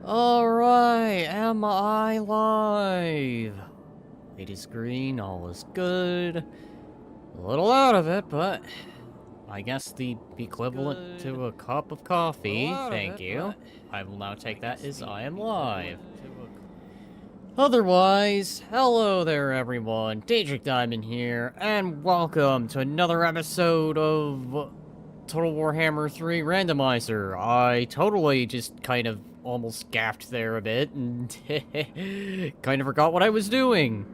Alright, am I live? It is green, all is good. A little out of it, but I guess the equivalent to a cup of coffee. Thank you. I will now take that as I am live. Otherwise, hello there everyone, Daedric Diamond here, and welcome to another episode of Total Warhammer 3 Randomizer. I totally just kind of almost gaffed there a bit, and kind of forgot what I was doing.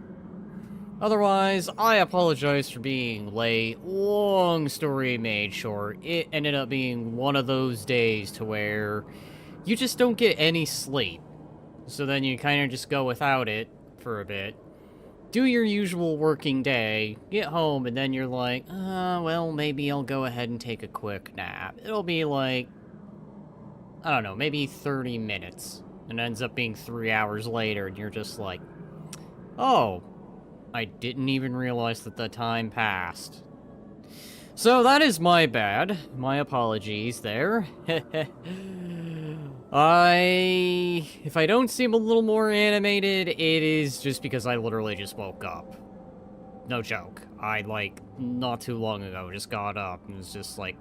Otherwise, I apologize for being late. Long story made short, it ended up being one of those days to where you just don't get any sleep. So then you kind of just go without it for a bit. Do your usual working day, get home, and then you're like, well, maybe I'll go ahead and take a quick nap. It'll be like, I don't know, maybe 30 minutes. And it ends up being 3 hours later, and you're just like, oh, I didn't even realize that the time passed. So that is my bad. My apologies there. If I don't seem a little more animated, it is just because I literally just woke up. No joke. I, like, not too long ago just got up and was just like,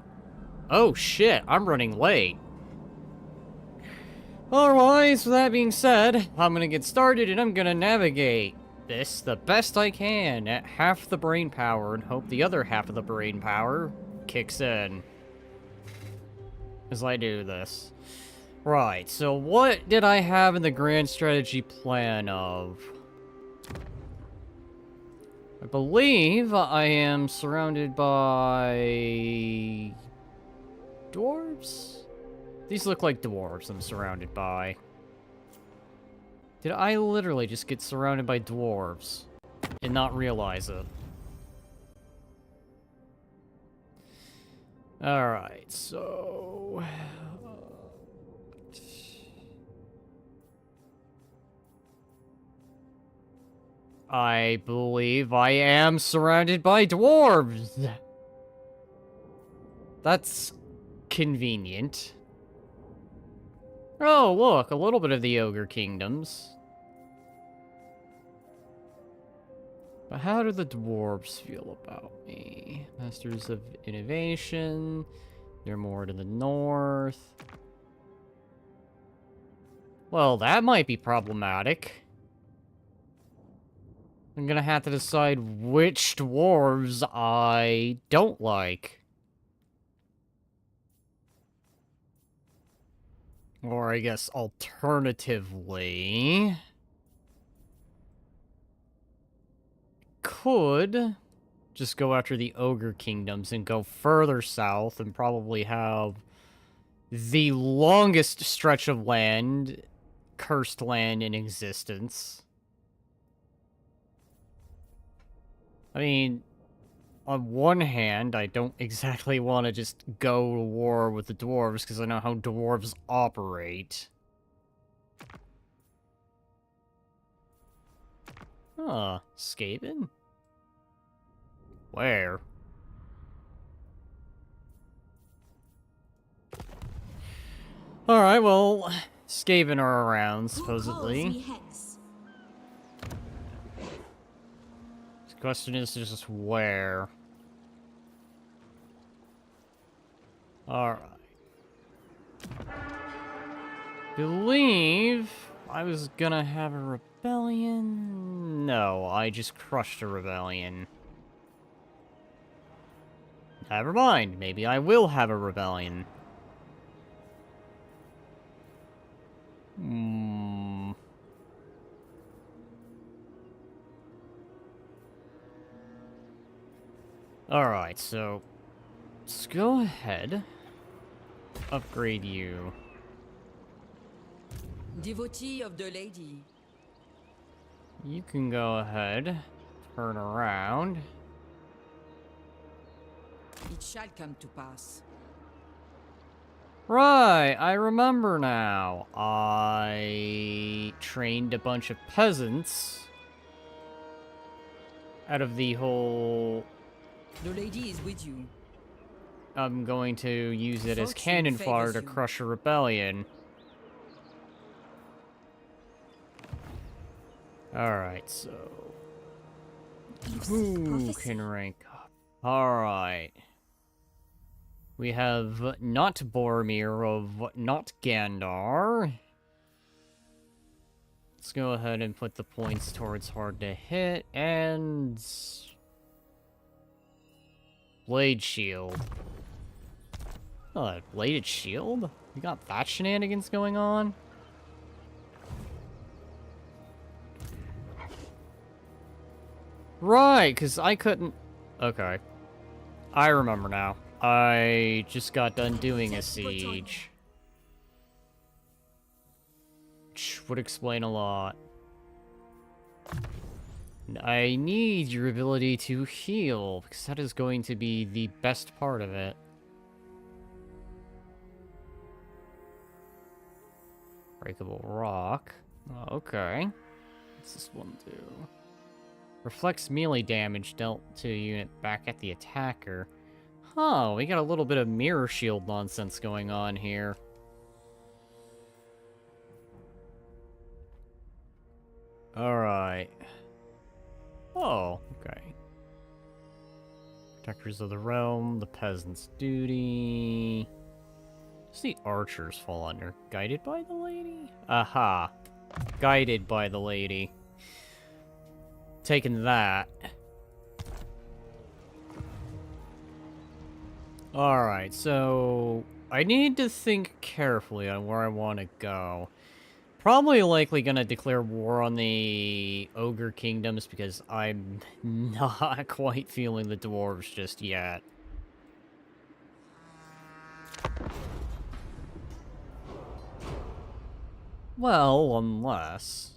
oh shit, I'm running late. Otherwise, with that being said, I'm gonna get started and I'm gonna navigate this the best I can at half the brain power and hope the other half of the brain power kicks in as I do this. Right, so what did I have in the grand strategy plan of? I believe I am surrounded by dwarves? These look like dwarves I'm surrounded by. Did I literally just get surrounded by dwarves and not realize it? Alright, so... I believe I am surrounded by dwarves. That's convenient. Oh, look, a little bit of the Ogre Kingdoms. But how do the dwarves feel about me? Masters of Innovation. They're more to the north. Well, that might be problematic. I'm gonna have to decide which dwarves I don't like. Or I guess alternatively... could just go after the Ogre Kingdoms and go further south and probably have the longest stretch of land, cursed land in existence. I mean, on one hand, I don't exactly want to just go to war with the dwarves, because I know how dwarves operate. Huh, Skaven? Where? Alright, well, Skaven are around, supposedly. The question is just where. Alright. Believe I was gonna have a rebellion. No, I just crushed a rebellion. Never mind, maybe I will have a rebellion. Alright, so let's go ahead. Upgrade you. Devotee of the lady. You can go ahead. Turn around. It shall come to pass. Right, I remember now. I trained a bunch of peasants out of the whole... The lady is with you. I'm going to use it as cannon fodder to crush a rebellion. Alright, so... who can rank up? Alright. We have not Boromir of not Gandar. Let's go ahead and put the points towards hard to hit, and... Blade Shield. Oh, Bladed Shield? We got that shenanigans going on? Right, because I couldn't... Okay. I remember now. I just got done doing a siege. Which would explain a lot. I need your ability to heal, because that is going to be the best part of it. Breakable rock. Okay. What's this one do? Reflects melee damage dealt to a unit back at the attacker. Huh, we got a little bit of mirror shield nonsense going on here. Alright. Oh, okay. Protectors of the Realm, the Peasant's Duty. Does the Archers fall under? Guided by the Lady? Aha. Guided by the Lady. Taking that. Alright, so... I need to think carefully on where I want to go. Probably likely gonna declare war on the Ogre Kingdoms because I'm not quite feeling the Dwarves just yet. Well, unless...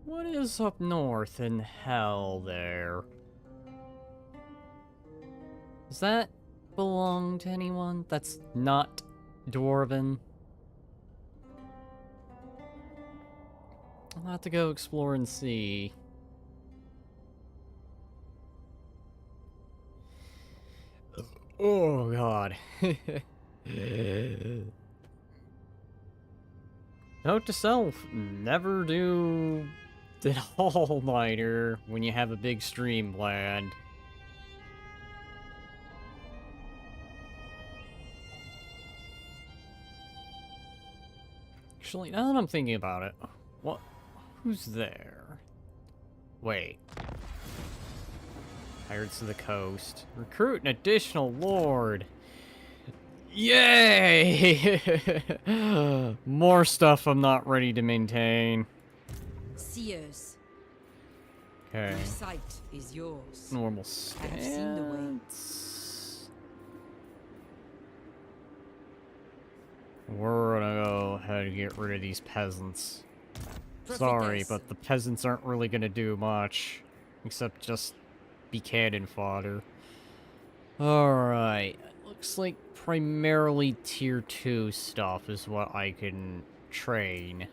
What is up north in hell there? Does that belong to anyone that's not Dwarven? I'll have to go explore and see. Oh god. Note to self, never do an all-nighter when you have a big stream planned. Actually, now that I'm thinking about it, what? Who's there? Wait. Pirates of the Coast. Recruit an additional lord. Yay! More stuff I'm not ready to maintain. Seers. Okay. Your sight is yours. Normal I have seen the way. stance. We're gonna go ahead and get rid of these peasants. Sorry, Prophetess. but the peasants aren't really gonna do much. Except just be cannon fodder. Alright. Looks like primarily tier 2 stuff is what I can train.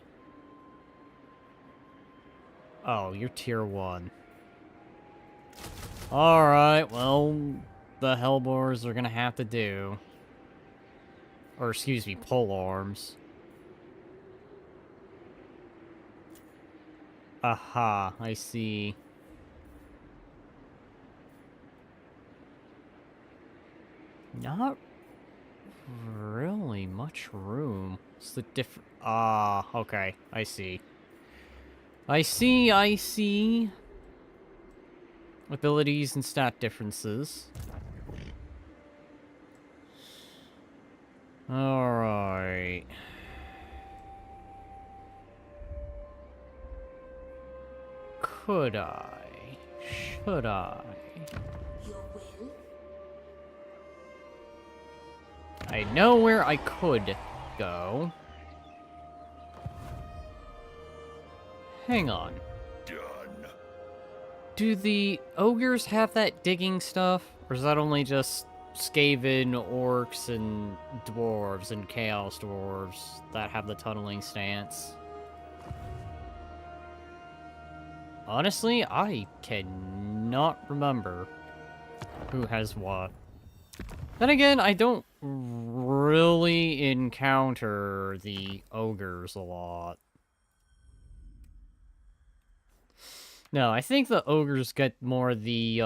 Oh, you're tier 1. Alright, well, the Hellbores are gonna have to do. Or, excuse me, pole arms. Aha, I see. Not really much room. What's the different... Ah, okay, I see. I see. Abilities and stat differences. Alright. Could I? Should I? Your will? I know where I could go. Hang on. Done. Do the ogres have that digging stuff? Or is that only just Skaven, orcs, and dwarves, and chaos dwarves that have the tunneling stance? Honestly, I cannot remember who has what. Then again, I don't really encounter the ogres a lot. No, I think the ogres get more the,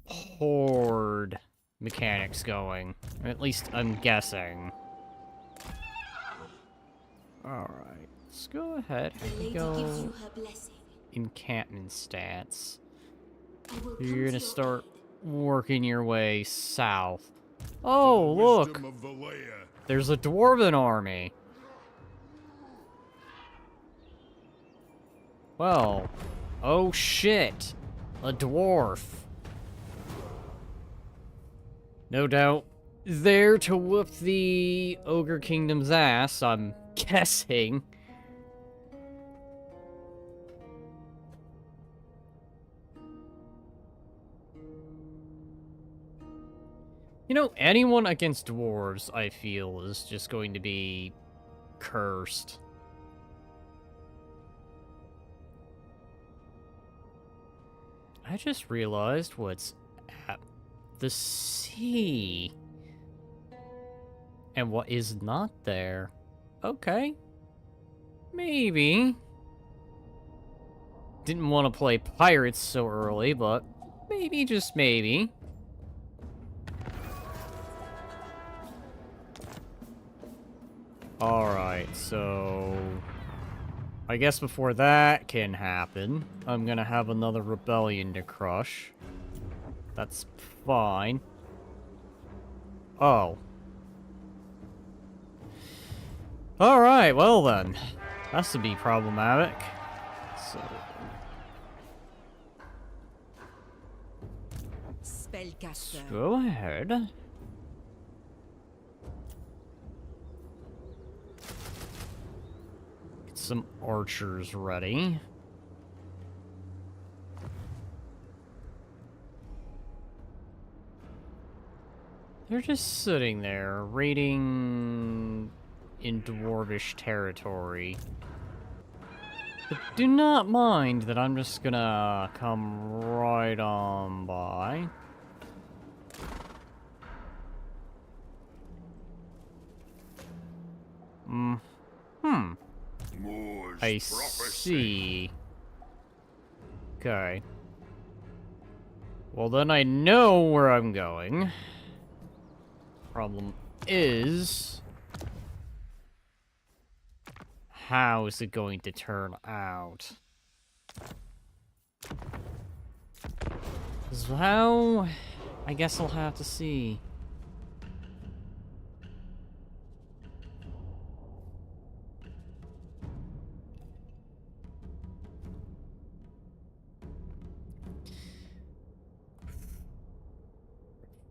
horde mechanics going. Or at least I'm guessing. Alright, let's go ahead. The lady Go gives you her blessing. encampment stance. I will You're come gonna to your start aid. working your way south. Oh, look! Wisdom of the layer. There's a dwarven army. Well, oh shit. A dwarf. No doubt there to whoop the Ogre Kingdom's ass, I'm guessing. You know, anyone against dwarves, I feel, is just going to be cursed. I just realized what's at the sea. And what is not there. Okay. Maybe. Didn't want to play pirates so early, but maybe, just maybe. Alright, so I guess before that can happen, I'm gonna have another rebellion to crush. That's fine. Oh. Alright, well then. Has to be problematic. So... Spellcaster. go ahead. Get some archers ready. They're just sitting there, raiding in dwarvish territory. But do not mind that I'm just gonna come right on by. Moore's I prophecy. see. Okay. Well, then I know where I'm going. Problem is... how is it going to turn out? So how... I guess I'll have to see.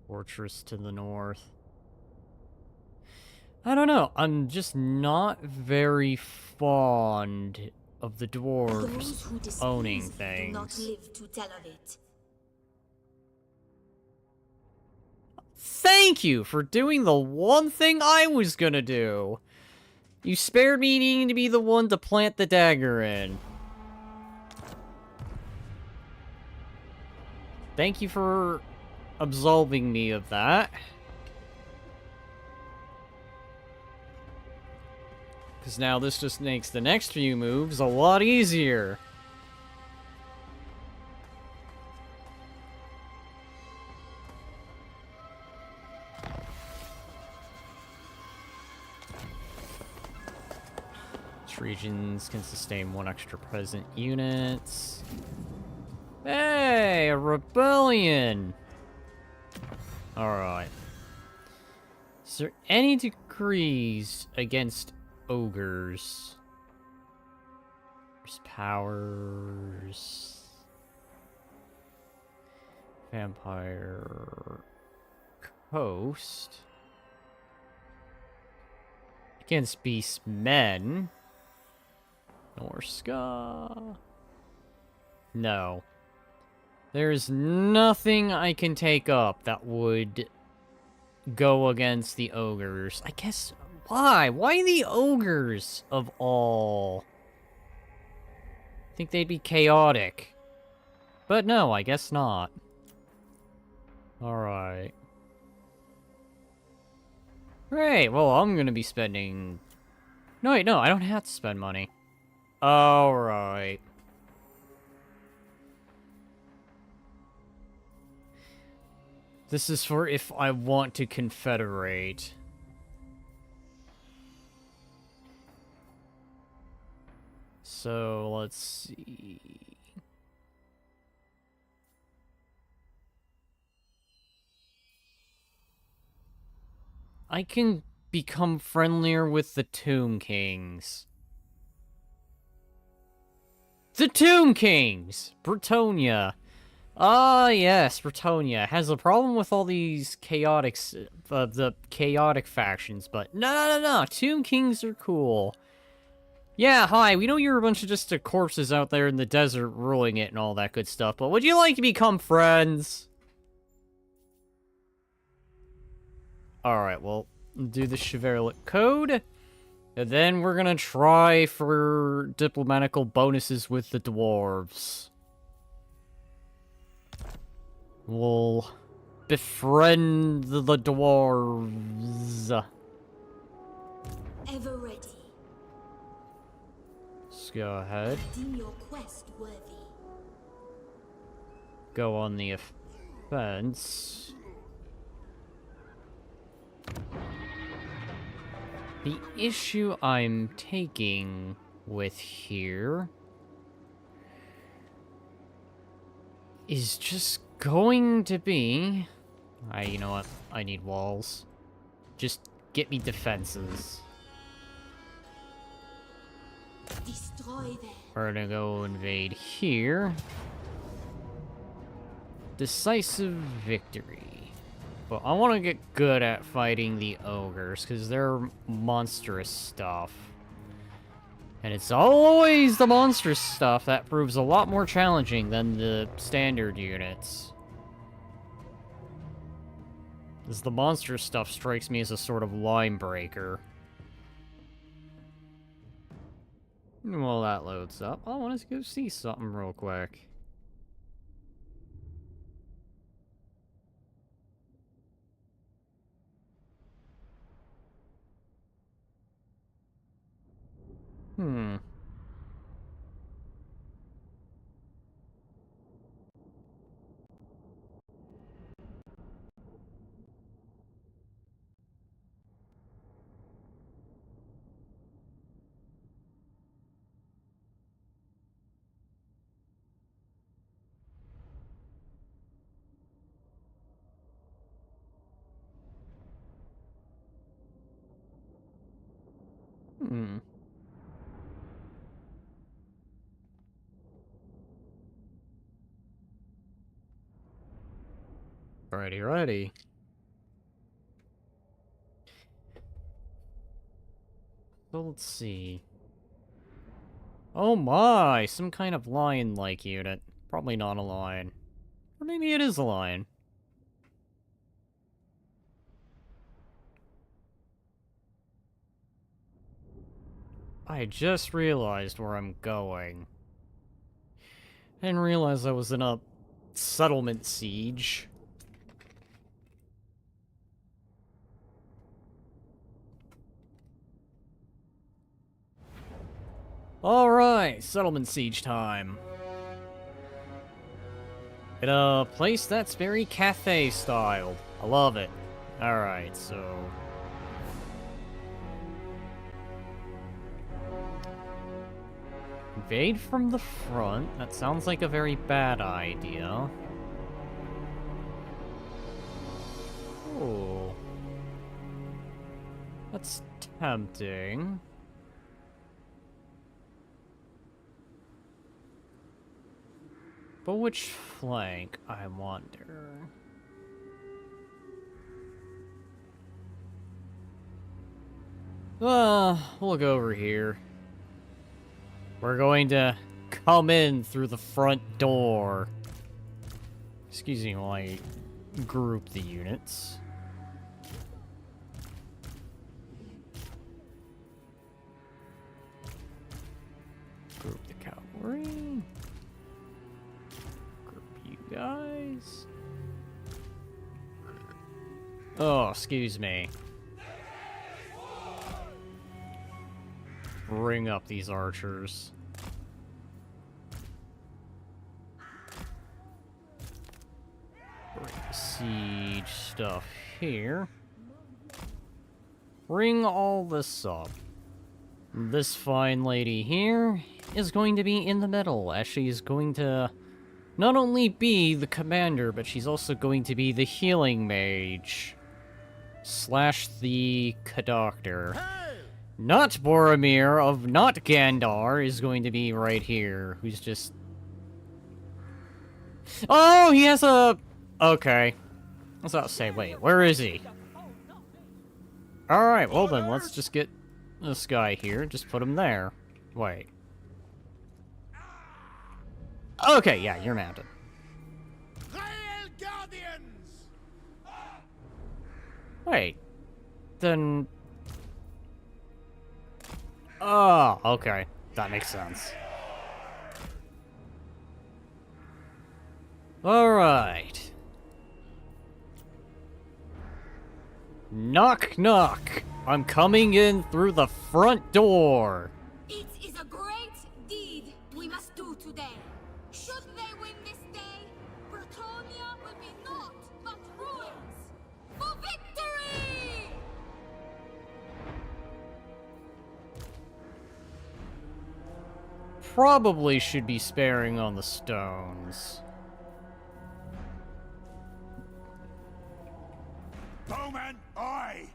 Fortress to the north. I don't know. I'm just not very fond of the Those dwarves who displease owning me do not things. live to tell of it. Thank you for doing the one thing I was gonna do. You spared me needing to be the one to plant the dagger in. Thank you for absolving me of that. Because now this just makes the next few moves a lot easier. Each regions can sustain 1 extra present units. Hey, a rebellion! Alright. Is there any decrees against ogres? There's powers. Vampire Coast. Against beast men. Norska. No. There's nothing I can take up that would go against the ogres. I guess, why? Why the ogres, of all? I think they'd be chaotic. But no, I guess not. Alright. Great, well, I'm gonna be spending... No, wait, no, I don't have to spend money. Alright. This is for if I want to confederate. So, let's see... I can become friendlier with the Tomb Kings. The Tomb Kings! Bretonnia. Ah, yes, Bretonnia has a problem with all these the chaotic factions, but no, Tomb Kings are cool. Yeah, hi, we know you're a bunch of just corpses out there in the desert ruling it and all that good stuff, but would you like to become friends? Alright, well, do the chivalric code. And then we're gonna try for diplomatical bonuses with the dwarves. We'll befriend the dwarves. Ever ready. Let's go ahead. Deem your quest worthy. Go on the offense. The issue I'm taking with here is just going to be... you know what? I need walls. Just get me defenses. Destroy them. We're gonna go invade here. Decisive victory. But I want to get good at fighting the ogres, because they're monstrous stuff. And it's always the monstrous stuff that proves a lot more challenging than the standard units. Because the monstrous stuff strikes me as a sort of line breaker. Well, that loads up. I want to go see something real quick. Hmm. Hmm. Righty. So let's see. Oh my, some kind of lion-like unit. Probably not a lion. Or maybe it is a lion. I just realized where I'm going. I didn't realize I was in a settlement siege. Alright, settlement siege time. In a place that's very cafe styled. I love it. Alright, so... Invade from the front? That sounds like a very bad idea. Oh. That's tempting. But which flank, I wonder? We'll go over here. We're going to come in through the front door. Excuse me while I group the units. Group the cavalry. Guys. Oh, excuse me. bring up these archers. Bring the siege stuff here. Bring all this up. This fine lady here is going to be in the middle, as she's going to not only be the commander, but she's also going to be the healing mage. Slash the conductor. Not Boromir of not Gandar is going to be right here, who's just... Oh, he has a... Okay. I was about to say, wait, where is he? Alright, well then, let's just get this guy here, just put him there. Wait. Okay, yeah, you're mounted. Wait. Then... Oh, okay. That makes sense. Alright. Knock, knock. I'm coming in through the front door. It is a great deed we must do today. Should they win this day, Bretonnia will be naught but ruins. For victory! Probably should be sparing on the stones. Bowman, aye!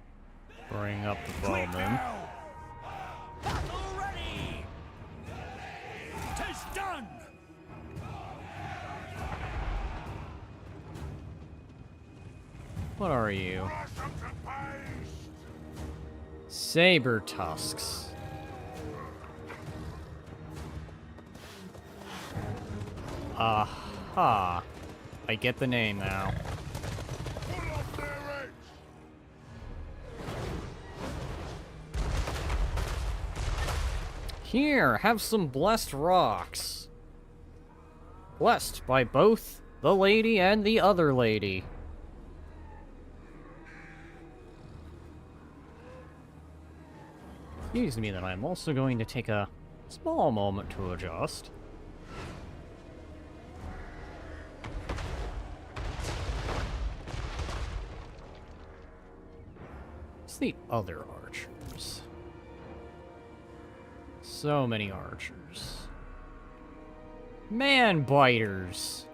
Bring up the bowman. Already! 'Tis done! What are you? Saber tusks. Aha. I get the name now. Here, have some blessed rocks. Blessed by both the lady and the other lady. Excuse me, then I'm also going to take a small moment to adjust. It's the other archers. So many archers. Man biters.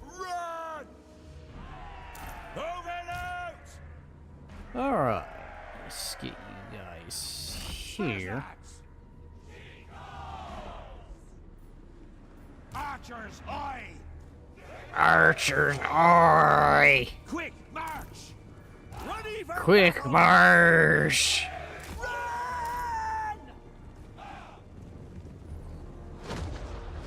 Run! Bowman out! Alright. Let's get you guys here. Archers, aye! Archers, aye! Quick march! Ready for Quick battle! march! Run!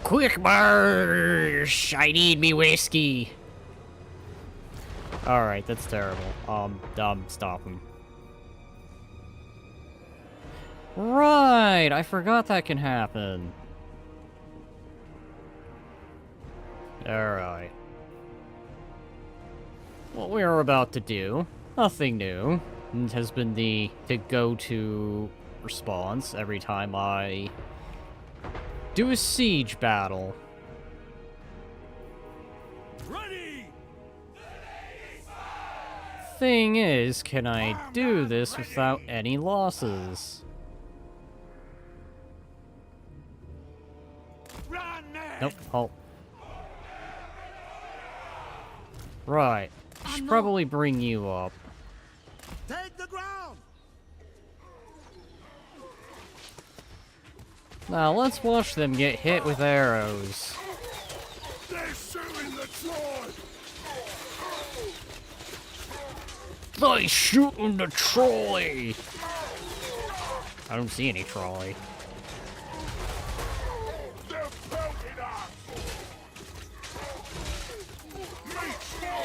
Quick march! I need me whiskey. Alright, that's terrible. Stop him. Right, I forgot that can happen. Alright. What we are about to do, nothing new. It has been the go-to response every time I do a siege battle. Ready! Thing is, can I do this without any losses? Run, men! Nope, halt. Right. Should probably bring you up. Take the ground! Now, let's watch them get hit with arrows. They're shooting the Troy! They shooting the trolley! I don't see any trolley. They're pelting us!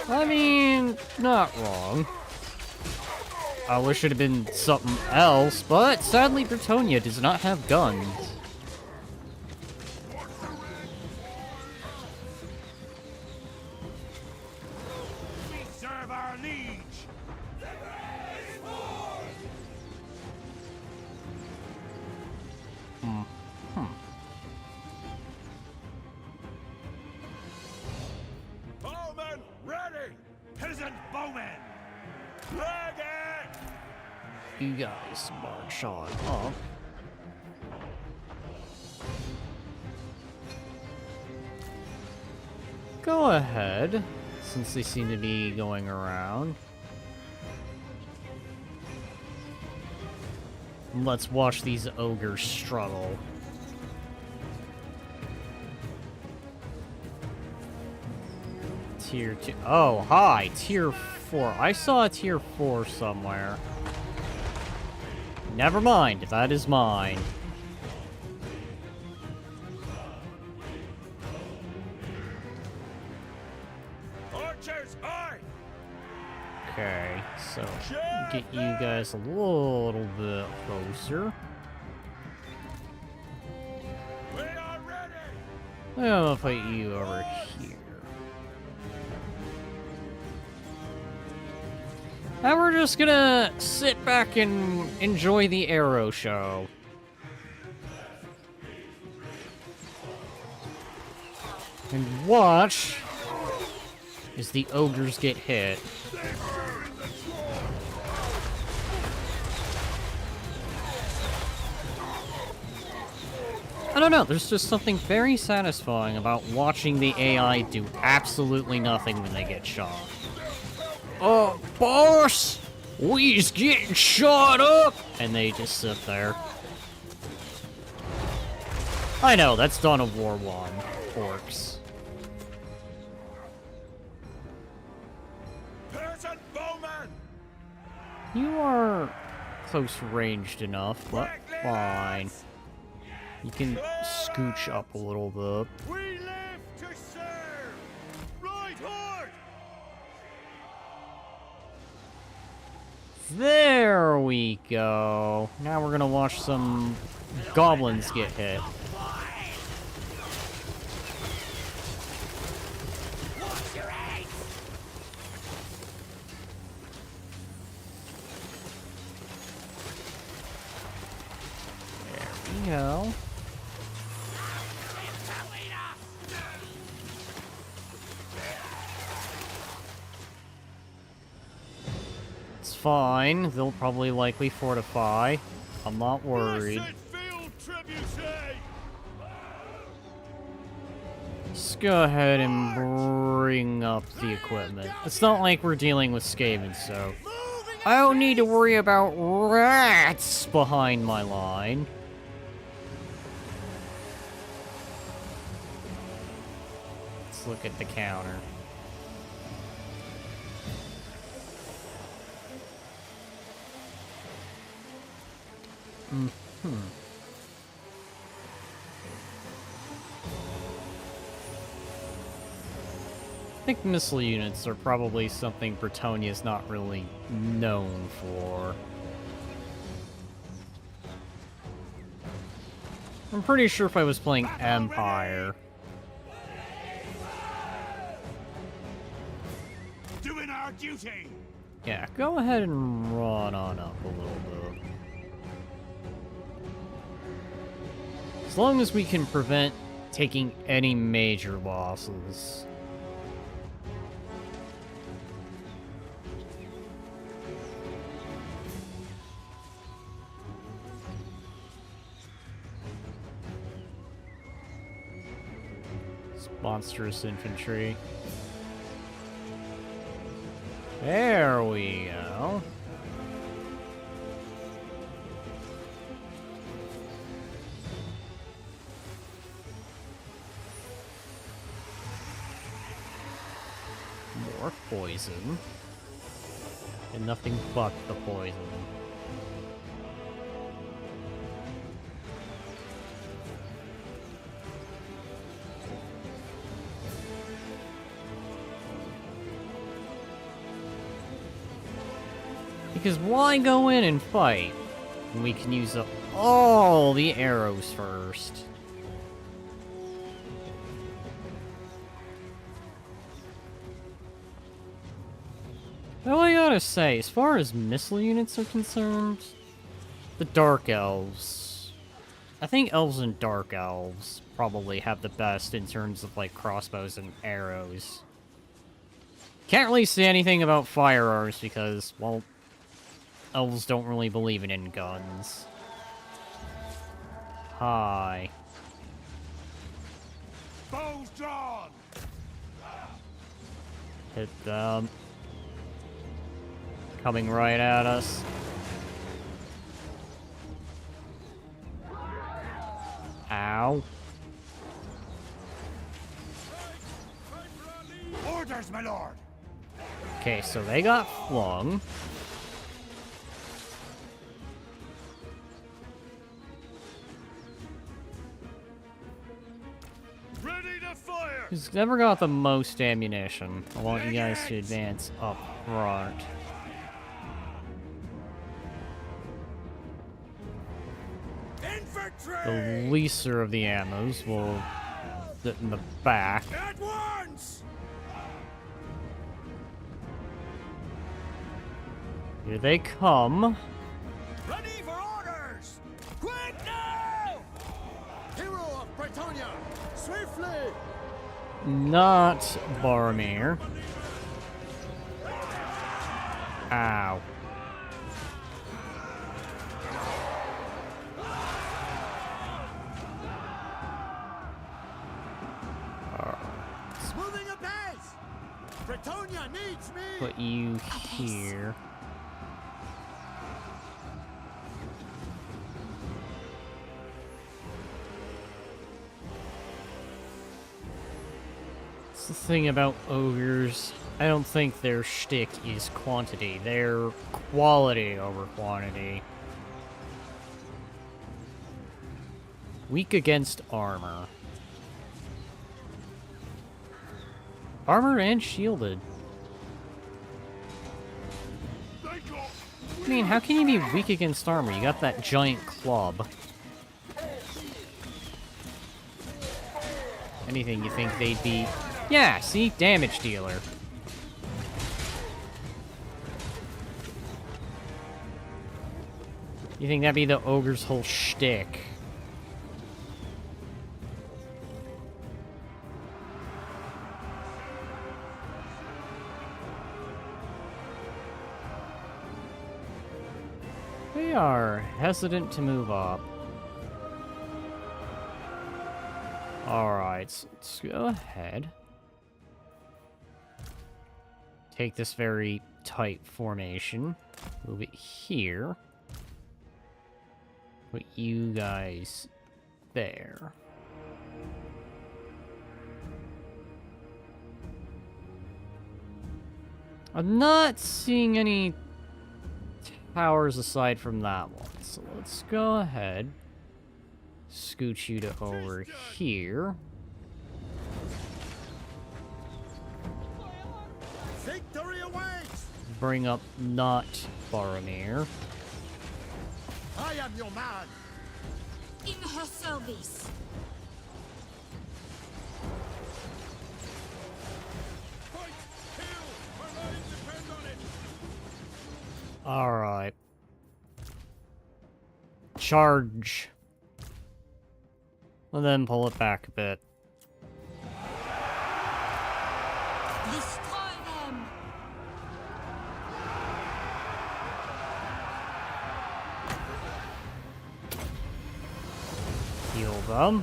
I mean, not wrong. I wish it had been something else, but sadly Bretonnia does not have guns. We serve our liege! you guys march on up. Go ahead, since they seem to be going around. Let's watch these ogres struggle. Tier 2. Oh, hi! Tier 4. I saw a Tier 4 somewhere. Never mind, that is mine. Archers, aye! Okay, so get you guys a little bit closer. We are ready! I'm gonna put you over here. And we're just gonna sit back and enjoy the arrow show. And watch as the ogres get hit. I don't know, there's just something very satisfying about watching the AI do absolutely nothing when they get shot. Oh, boss! We's getting shot up! And they just sit there. I know, that's Dawn of War 1. Orcs. Peasant bowman! You are close ranged enough, but fine. You can scooch up a little bit. We live to serve! Right hard! There we go. Now we're gonna watch some goblins get hit. There we go. It's fine. They'll probably likely fortify. I'm not worried. Blessed field trebuchet! Just go ahead and bring up the equipment. It's not like we're dealing with Skaven, so I don't need to worry about rats behind my line. Let's look at the counter. I think missile units are probably something Bretonnia is not really known for. I'm pretty sure if I was playing Empire. Doing our duty! Yeah, go ahead and run on up a little bit. As long as we can prevent taking any major losses. It's monstrous infantry. There we go. More poison. And nothing but the poison. Because why go in and fight when we can use up all the arrows first? Well, I gotta say, as far as missile units are concerned, the Dark Elves. I think Elves and Dark Elves probably have the best in terms of, like, crossbows and arrows. Can't really say anything about firearms because, well, elves don't really believe in guns. Hi. Bows drawn! Hit them. Coming right at us. Ow. Orders, my lord! Okay, so they got flung. Ready to fire! Who's never got the most ammunition? I want you guys to advance up front. Infantry! The leaser of the ammos will sit in the back. At once! Here they come. Ready for orders! Quick now! Hero of Bretonnia, swiftly! Not Boromir. Ow. Moving apace! Bretonnia needs me! Put you here. It's the thing about ogres. I don't think their shtick is quantity. They're quality over quantity. Weak against armor. Armor and shielded. I mean, how can you be weak against armor? You got that giant club. Anything you think they'd be... Yeah, see? Damage dealer. You think that'd be the ogre's whole shtick? They are hesitant to move up. Alright, so let's go ahead. Take this very tight formation. Move it here. Put you guys there. I'm not seeing any towers aside from that one. So let's go ahead. Scoot you to over here. Victory awaits! Bring up not Boromir. I am your man! In her service. Fight! Kill! Our lives depend on it! Alright. Charge. And then pull it back a bit. Destroy them. Heal them.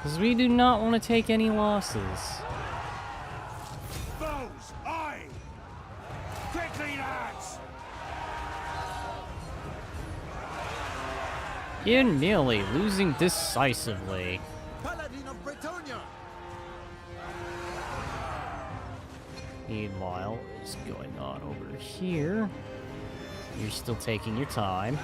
Because we do not want to take any losses. Foes, aye! Quickly, lads! Ian Nearly losing decisively. Paladin of Bretonnia! Meanwhile, what is going on over here? You're still taking your time.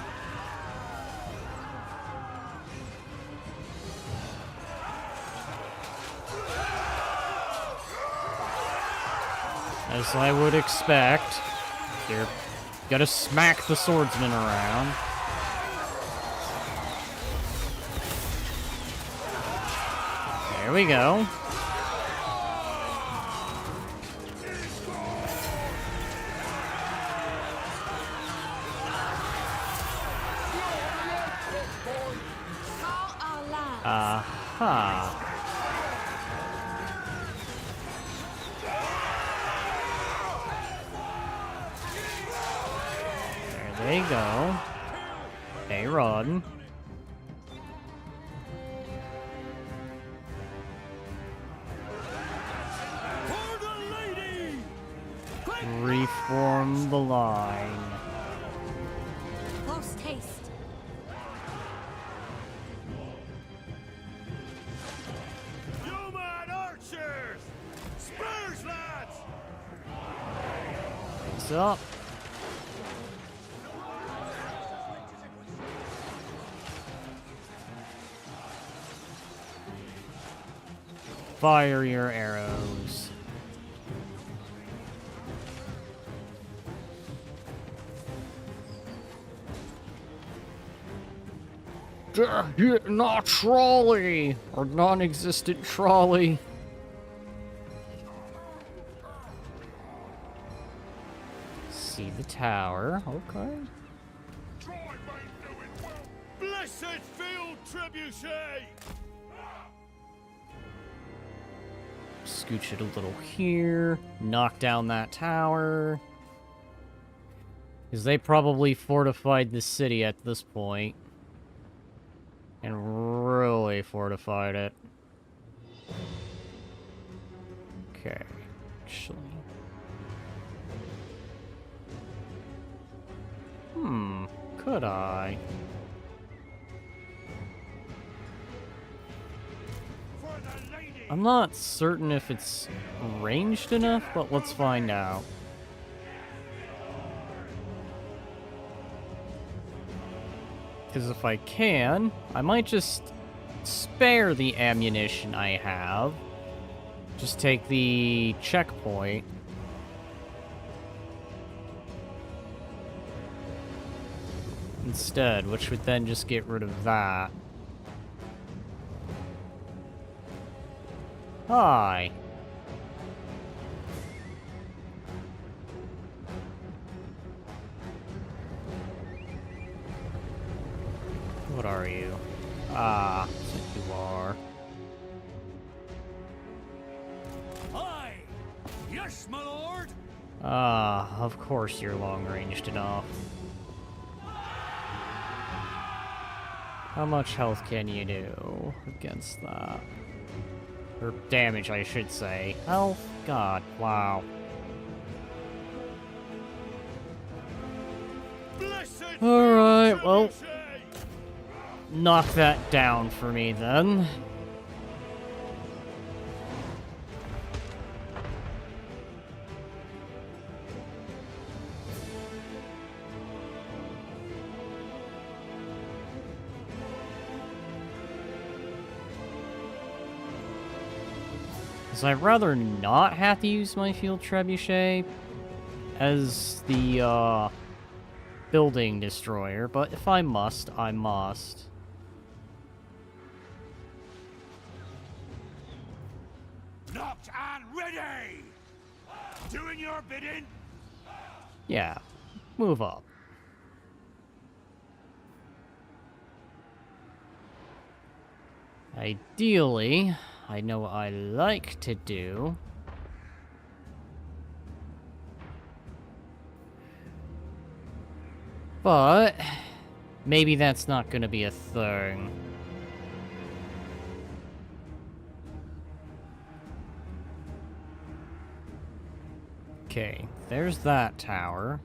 As I would expect, you're gonna smack the swordsman around. There we go. How our land. Aha. they go. They run. For the lady! Reform the line. Post haste. Yeoman archers! Spurs, lads! What's up? Fire your arrows. Not trolley! Or non-existent trolley. See the tower. Okay. Blessed field trebuchet! Scooch it a little here. Knock down that tower. Because they probably fortified the city at this point. And really fortified it. Okay. Actually. Could I? For the lady! I'm not certain if it's ranged enough, but let's find out. Because if I can, I might just spare the ammunition I have. Just take the checkpoint. Instead, which would then just get rid of that. Hi. What are you? Ah, so you are. Aye! Yes, my lord! Ah, of course you're long-ranged enough. How much health can you do against that? Or damage, I should say. Health? God, wow. Blessed Alright, well, trebuchet! knock that down for me then. I'd rather not have to use my field trebuchet as the building destroyer, but if I must, I must. Knocked and ready! Doing your bidding? Yeah, move up. Ideally, I know what I like to do. But maybe that's not gonna be a thing. Okay, there's that tower.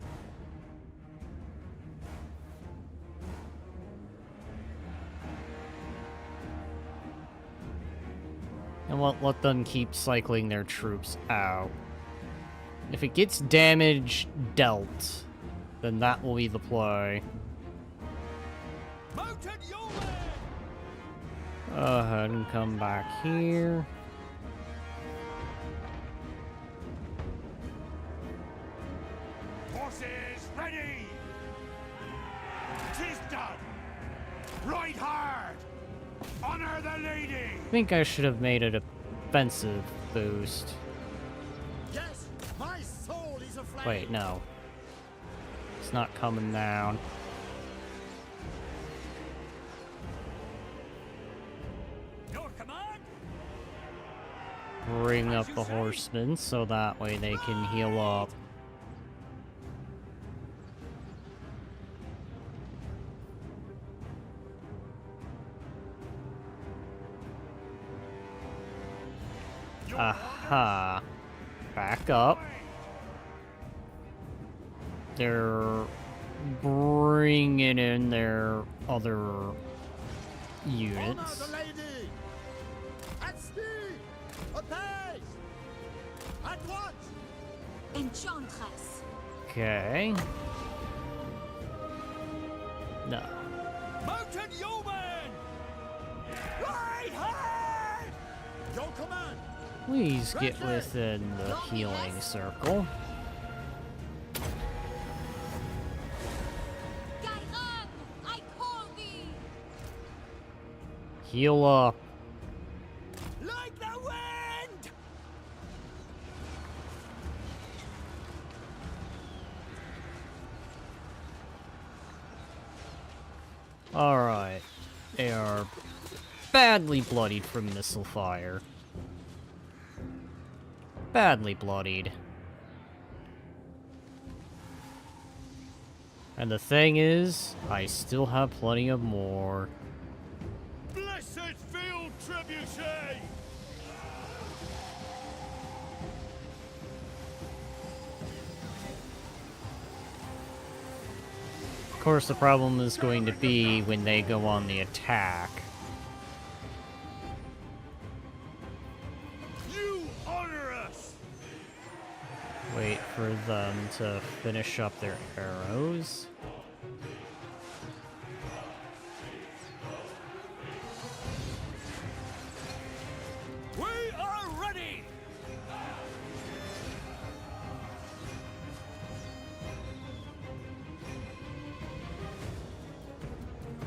And let them keep cycling their troops out. If it gets damage dealt, then that will be the play. Mounted yeoman! Go ahead and come back here. Horses ready! 'Tis done! Ride hard! Honor the lady! I think I should have made it a defensive boost. Yes, my soul is aflame! Wait, no. It's not coming down. Your command? Bring up the horsemen so that way they can heal up. Aha. Back up. They're bringing in their other units. Enchantress. Okay. No. Mountain yeoman! Right hand! Your command! Please get within the healing circle. Gairan, I call thee. Heal up. Like the wind! Alright. They are badly bloodied from missile fire. Badly bloodied. And the thing is, I still have plenty of more. Blessed field trebuchet! Of course, the problem is going to be when they go on the attack. You honor us! Wait for them to finish up their arrows. We are ready!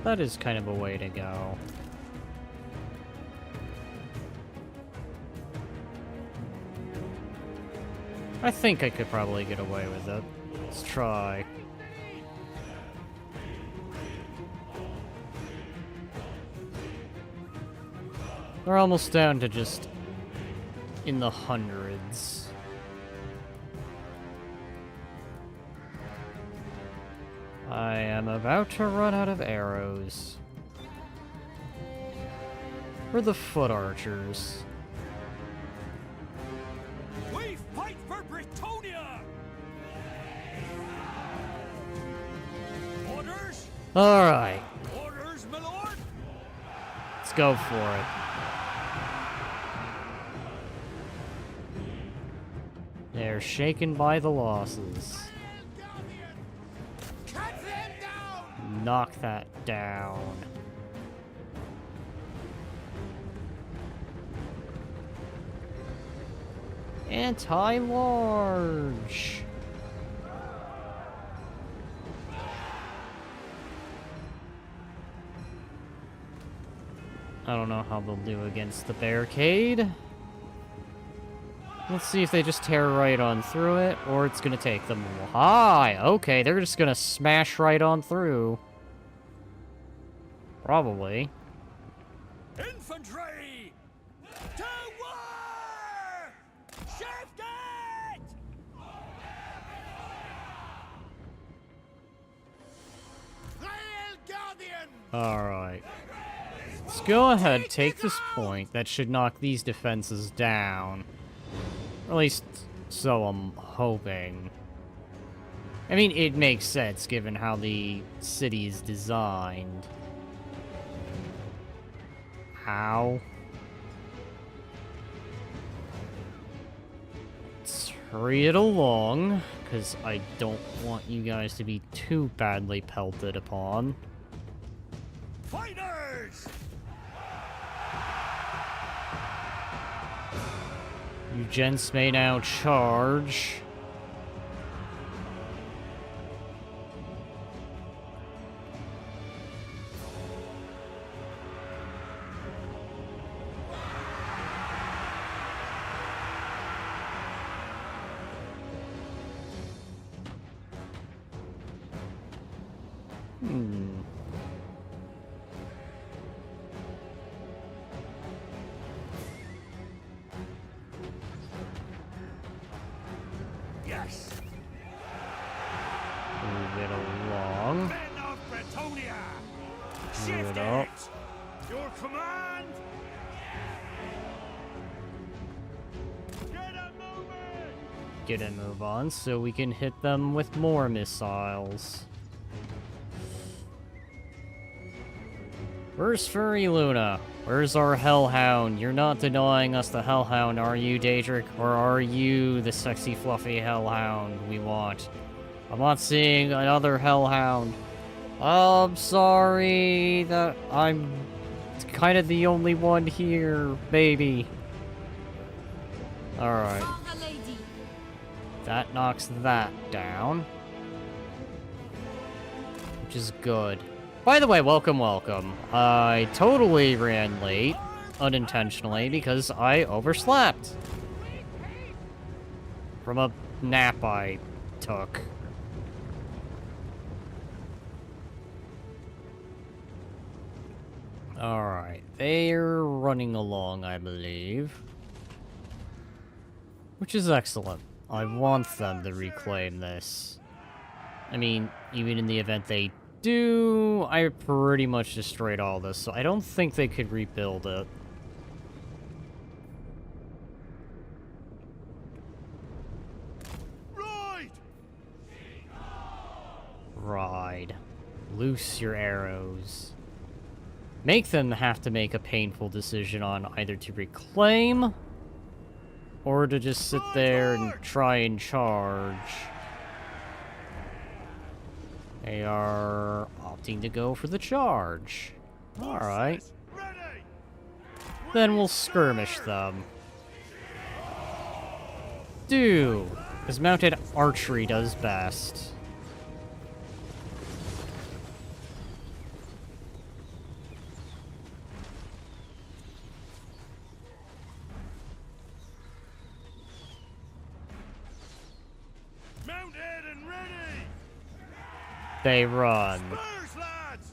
That is kind of a way to go. I think I could probably get away with it. Let's try. They're almost down to just in the hundreds. I am about to run out of arrows. For the foot archers. We fight for Bretonnia! Orders? Alright, Orders, my lord? let's go for it. They're shaken by the losses. Cut them down! Knock that down. Anti-large. I don't know how they'll do against the barricade. Let's see if they just tear right on through it, or it's gonna take them a while. Okay, they're just gonna smash right on through. Probably. Infantry! To war! Shift it! Rail Guardian! Alright. Let's go ahead, take this point. That should knock these defenses down. Or at least, so I'm hoping. I mean, it makes sense given how the city is designed. Ow. Let's hurry it along, because I don't want you guys to be too badly pelted upon. Fighters! You gents may now charge. Yes! Move it along. Men of Bretonnia! Move Shift it up. Your command! get a move on so we can hit them with more missiles. Where's Furry Luna? Where's our Hellhound? You're not denying us the Hellhound, are you, Daedric? Or are you the sexy, fluffy Hellhound we want? I'm not seeing another Hellhound. I'm sorry that I'm kind of the only one here, baby. Alright. For the lady. That knocks that down. Which is good. By the way, welcome, welcome. I totally ran late, unintentionally, because I overslept. From a nap I took. Alright, they're running along, I believe. Which is excellent. I want them to reclaim this. I mean, even in the event they do, I pretty much destroyed all this, so I don't think they could rebuild it. Ride! Ride. Loose your arrows. Make them have to make a painful decision on either to reclaim or to just sit there and try and charge. They are opting to go for the charge. Alright. Ready! Then we'll skirmish them. Do, as mounted archery does best. Mounted and ready! They run. Spurs, lads!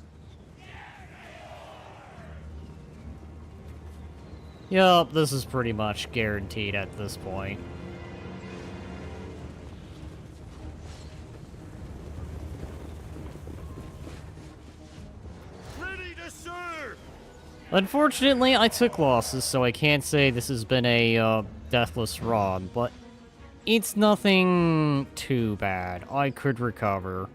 Yup, this is pretty much guaranteed at this point. Ready to serve! Unfortunately, I took losses, so I can't say this has been a deathless run, but it's nothing too bad. I could recover.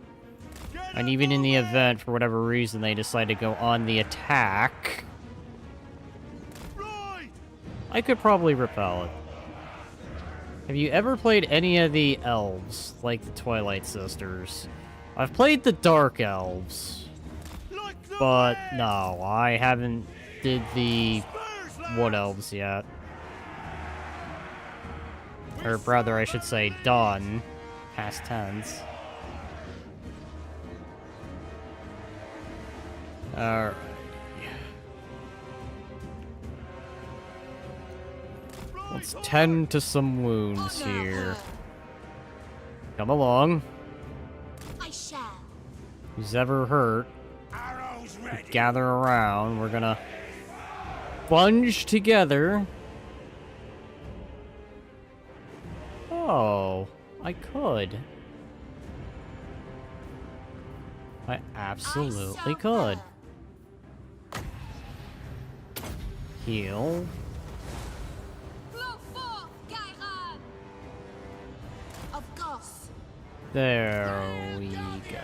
And even in the event, for whatever reason, they decide to go on the attack, Ride! I could probably repel it. Have you ever played any of the elves, like the Twilight Sisters? I've played the Dark Elves, Like the but wind! no, I haven't did the Spurs, lads! Wood Elves yet. Or brother, I should say, done. Past tense. Alright. Let's tend to some wounds Honor here. her. Come along. I shall. Who's ever hurt, Arrows ready! gather around. We're gonna bunge together. Oh, I could. I absolutely could. Heal. Blow forth, Gairan. Of course. There we go.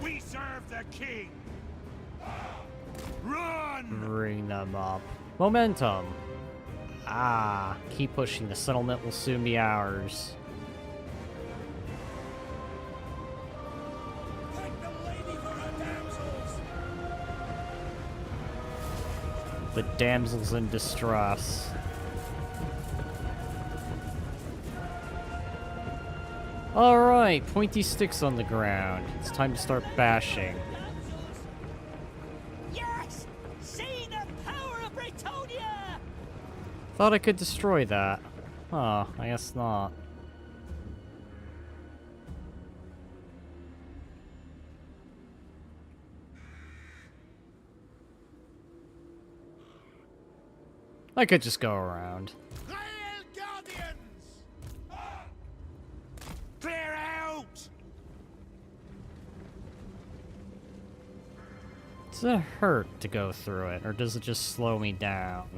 We serve the king! Run! Bring them up. Momentum. Ah, keep pushing. The settlement will soon be ours. Thank the lady for her damsels! The damsels in distress. Alright, pointy sticks on the ground. It's time to start bashing. Yes! See the power of Bretonnia! Thought I could destroy that. Huh, I guess not. I could just go around. Hail Guardians! Clear out! Does it hurt to go through it, or does it just slow me down?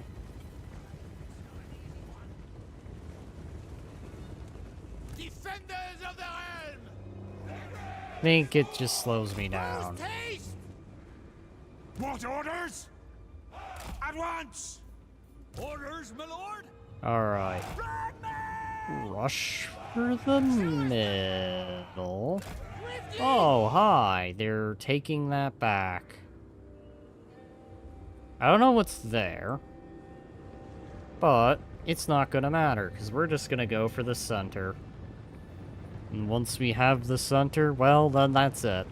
of the realm! I think it just slows me down. Taste! What orders? At once! Orders, my lord? Alright. Rush for the middle. Oh, hi. They're taking that back. I don't know what's there. But it's not gonna matter, because we're just gonna go for the center. And once we have the center, well, then that's it.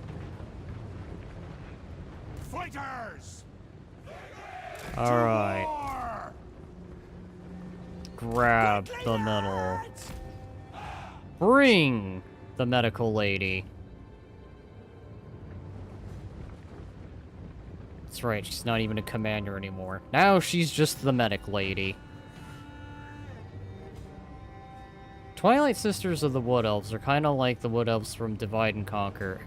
Fighters! Alright. War! Grab the middle. Bring the medical lady. That's right, she's not even a commander anymore. Now she's just the medic lady. Twilight Sisters of the Wood Elves are kind of like the Wood Elves from Divide and Conquer.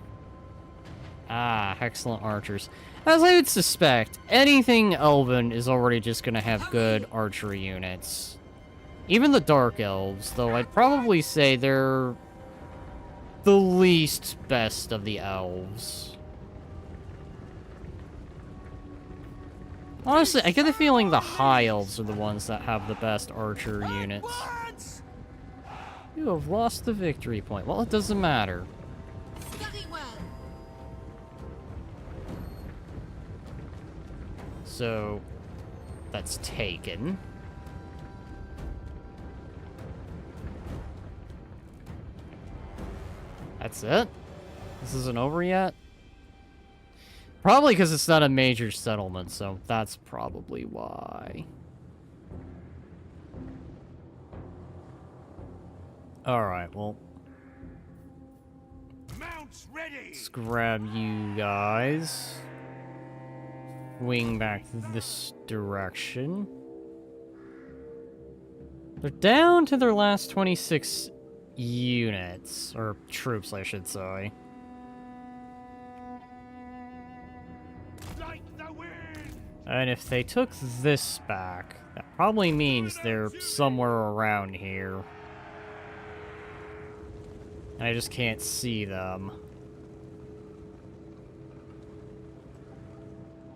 Ah, excellent archers. As I would suspect, anything Elven is already just gonna have good archery units. Even the Dark Elves, though I'd probably say they're the least best of the elves. Honestly, I get the feeling the High Elves are the ones that have the best archer units. You have lost the victory point. Well, it doesn't matter. Very well. So, that's taken. That's it? This isn't over yet? Probably because it's not a major settlement, so that's probably why. Alright, well, Mounts ready! let's grab you guys. Wing back this direction. They're down to their last 26 units, or troops, I should say. Like the wind! And if they took this back, that probably means they're somewhere around here. I just can't see them.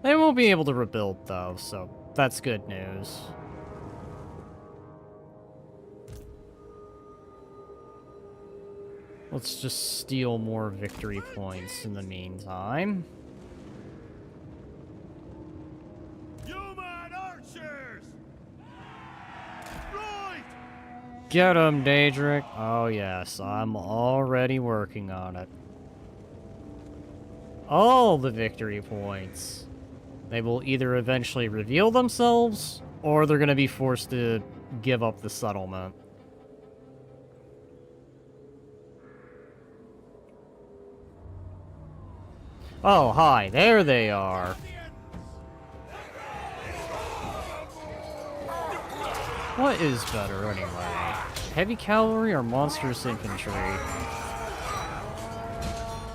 They won't be able to rebuild, though, so that's good news. Let's just steal more victory points in the meantime. Human archers! Right! Get him, Daedric! Oh yes, I'm already working on it. All the victory points. They will either eventually reveal themselves, or they're gonna be forced to give up the settlement. Oh, hi, there they are. What is better, anyway? Heavy cavalry or monstrous infantry?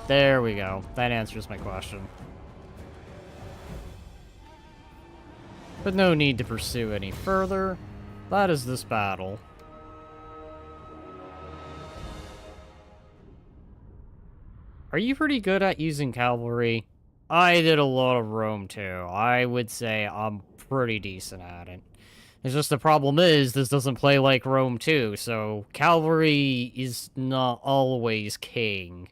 There we go. That answers my question. But no need to pursue any further. That is this battle. Are you pretty good at using cavalry? I did a lot of Rome too. I would say I'm pretty decent at it. It's just the problem is, this doesn't play like Rome 2, so cavalry is not always king.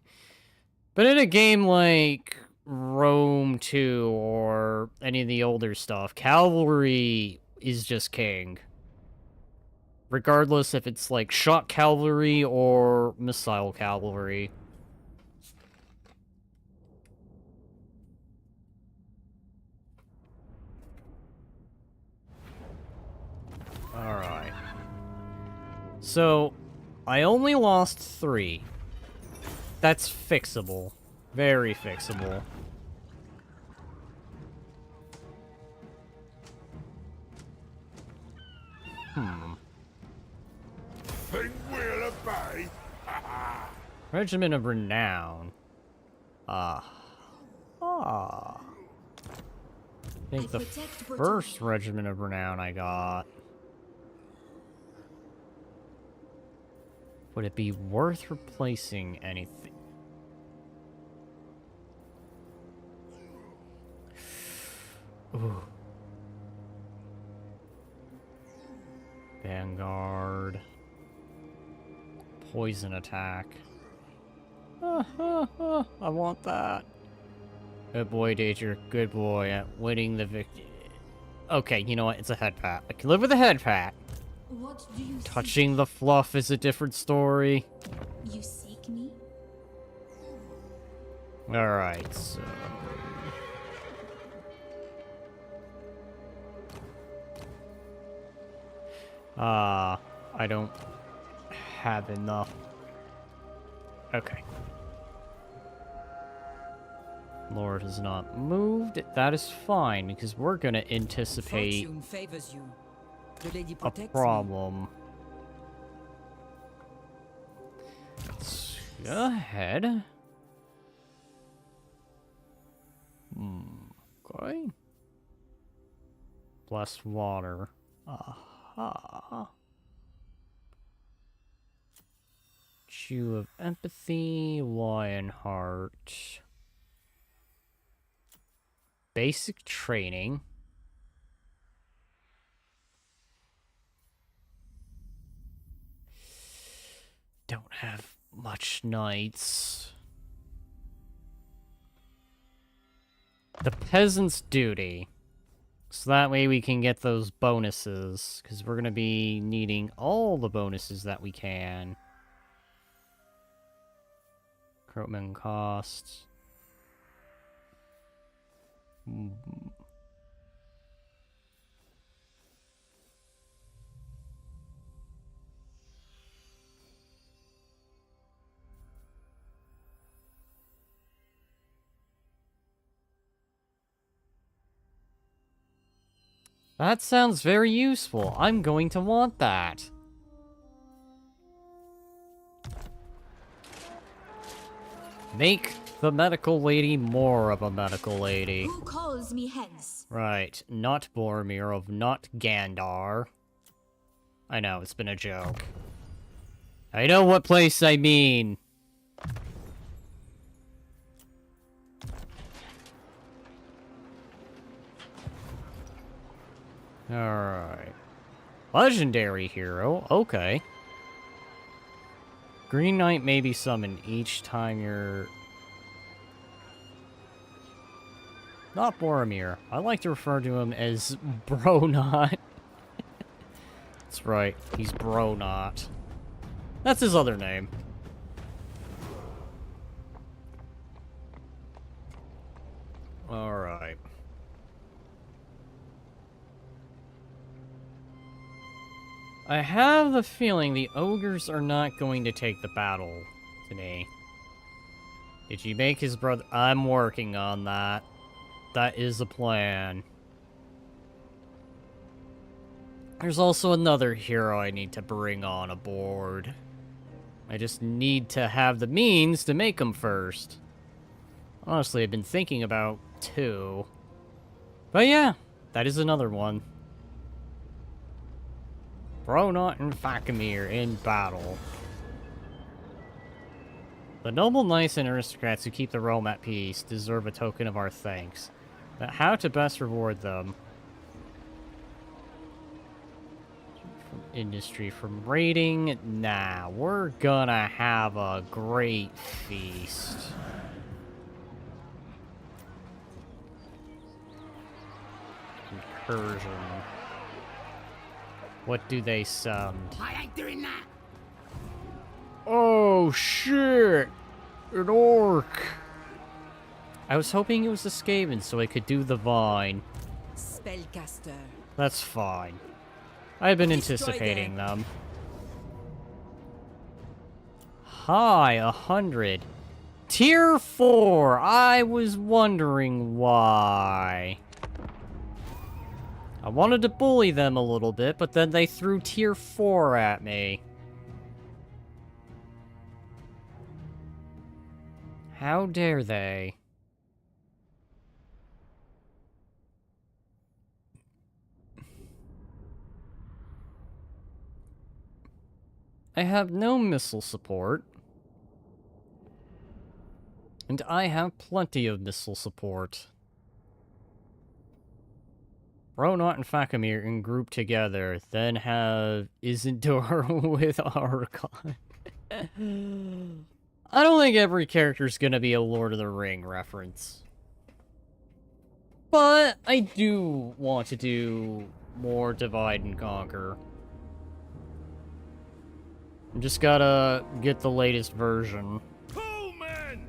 But in a game like Rome 2 or any of the older stuff, cavalry is just king. Regardless if it's like shot cavalry or missile cavalry. Alright. So, I only lost 3. That's fixable. Very fixable. Think we'll obey? Regiment of Renown. I think the first Regiment of Renown I got. Would it be worth replacing anything? Ooh. Vanguard. Poison attack. I want that. Good boy, Danger. Good boy at winning the victory. Okay, you know what? It's a head pat. I can live with a head pat. What do you Touching the fluff is a different story. seek? You seek me? Alright, so... I don't have enough. Okay. Lord has not moved. That is fine, because we're gonna anticipate Fortune favors you. The lady a protects problem. Let's go ahead. Okay. Blessed water. Aha. Chew of empathy, Lionheart. Basic training. Don't have much knights. The peasant's duty. So that way we can get those bonuses, because we're going to be needing all the bonuses that we can. Crowman costs. That sounds very useful. I'm going to want that. Make the medical lady more of a medical lady. Who calls me hence? Right, not Boromirov, not Gandar. I know, it's been a joke. I know what place I mean. Alright. Legendary hero, okay. Green Knight may be summoned each time you're... Not Boromir. I like to refer to him as Bronot. That's right, he's Bronot. That's his other name. Alright. I have the feeling the ogres are not going to take the battle today. Did he make his brother... I'm working on that. That is a plan. There's also another hero I need to bring on aboard. I just need to have the means to make him first. Honestly, I've been thinking about 2. But yeah, that is another one. Bronot and Fakimir in battle. The noble knights and aristocrats who keep the realm at peace deserve a token of our thanks. But how to best reward them? From industry, from raiding? Nah, we're gonna have a great feast. Incursion. What do they sound? I ain't doing that. Oh shit! An orc! I was hoping it was a Skaven so I could do the vine. Spellcaster. That's fine. I've been Destroy anticipating them. them. Hi, 100. Tier 4! I was wondering why. I wanted to bully them a little bit, but then they threw tier 4 at me. How dare they? I have no missile support. And I have plenty of missile support. Bronot and Fakamir can group together, then have Isildur with Archon. I don't think every character's gonna be a Lord of the Ring reference. But I do want to do more Divide and Conquer. I just gotta get the latest version. Pullman!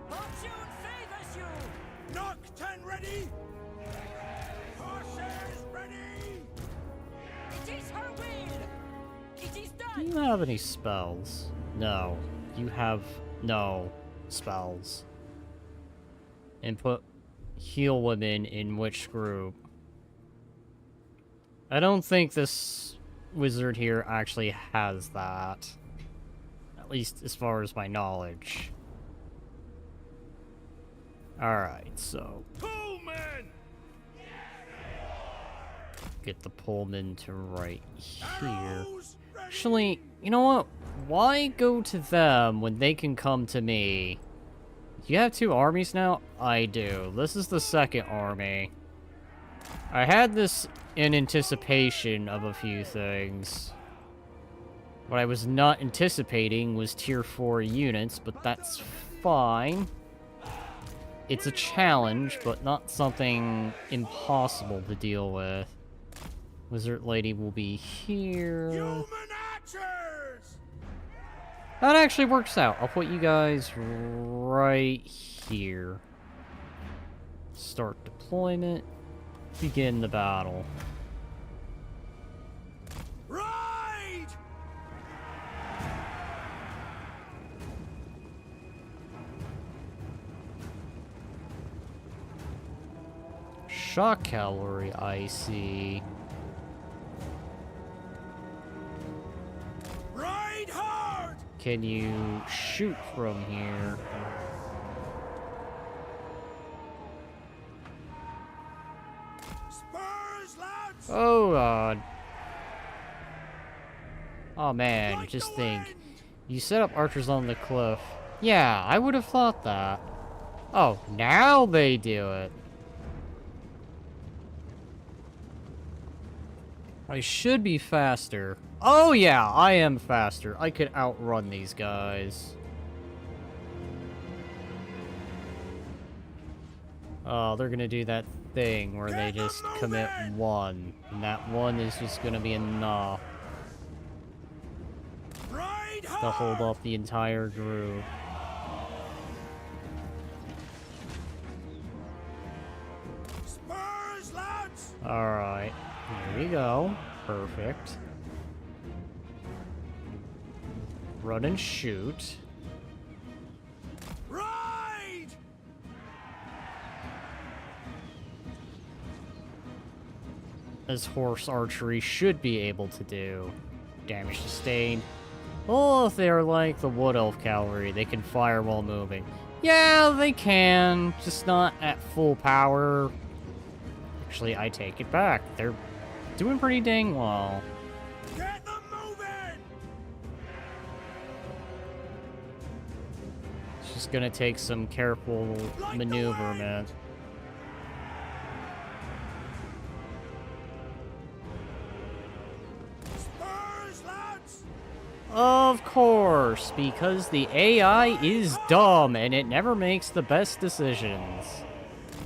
Fortune favors you! Nocturne ready! Horses ready! It is her will! It is Do you done! have any spells? No. You have no spells. And put heal women in which group? I don't think this wizard here actually has that. At least as far as my knowledge. Alright, so Pullman! get the Pullman to right here. Arrows ready! Actually, you know what? Why go to them when they can come to me? Do you have two armies now? I do. This is the second army. I had this in anticipation of a few things. What I was not anticipating was tier 4 units, but that's fine. It's a challenge, but not something impossible to deal with. Wizard Lady will be here. Human archers! That actually works out. I'll put you guys right here. Start deployment. Begin the battle. Ride! Shock cavalry, I see. Ride hard! Can you shoot from here? Spurs, lads! Oh god. Oh man, Like just the think. wind! You set up archers on the cliff. Yeah, I would have thought that. Oh, now they do it. I should be faster. Oh yeah, I am faster. I could outrun these guys. Oh, they're gonna do that thing where they just commit one. And that one is just gonna be enough Ride to hard! hold off the entire group. Spurs, lads! Alright, here we go. Perfect. Run and shoot. Ride! As horse archery should be able to do. Damage sustained. Well, if they're like the Wood Elf Cavalry, they can fire while moving. Yeah, they can, just not at full power. Actually, I take it back. They're doing pretty dang well. Get them moving! It's just gonna take some careful Like the maneuverment. Spurs, lads! Of course, because the AI is dumb and it never makes the best decisions.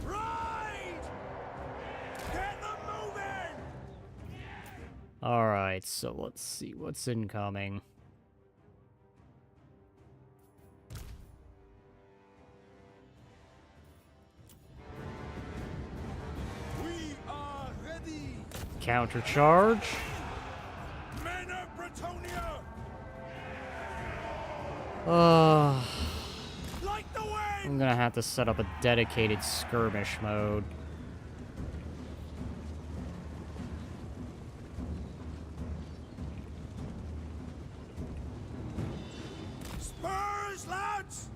Ride! Get them moving! Alright, so let's see what's incoming. We are ready! Countercharge. Men of Bretonnia! Like the I'm wind! gonna have to set up a dedicated skirmish mode. Spurs, lads!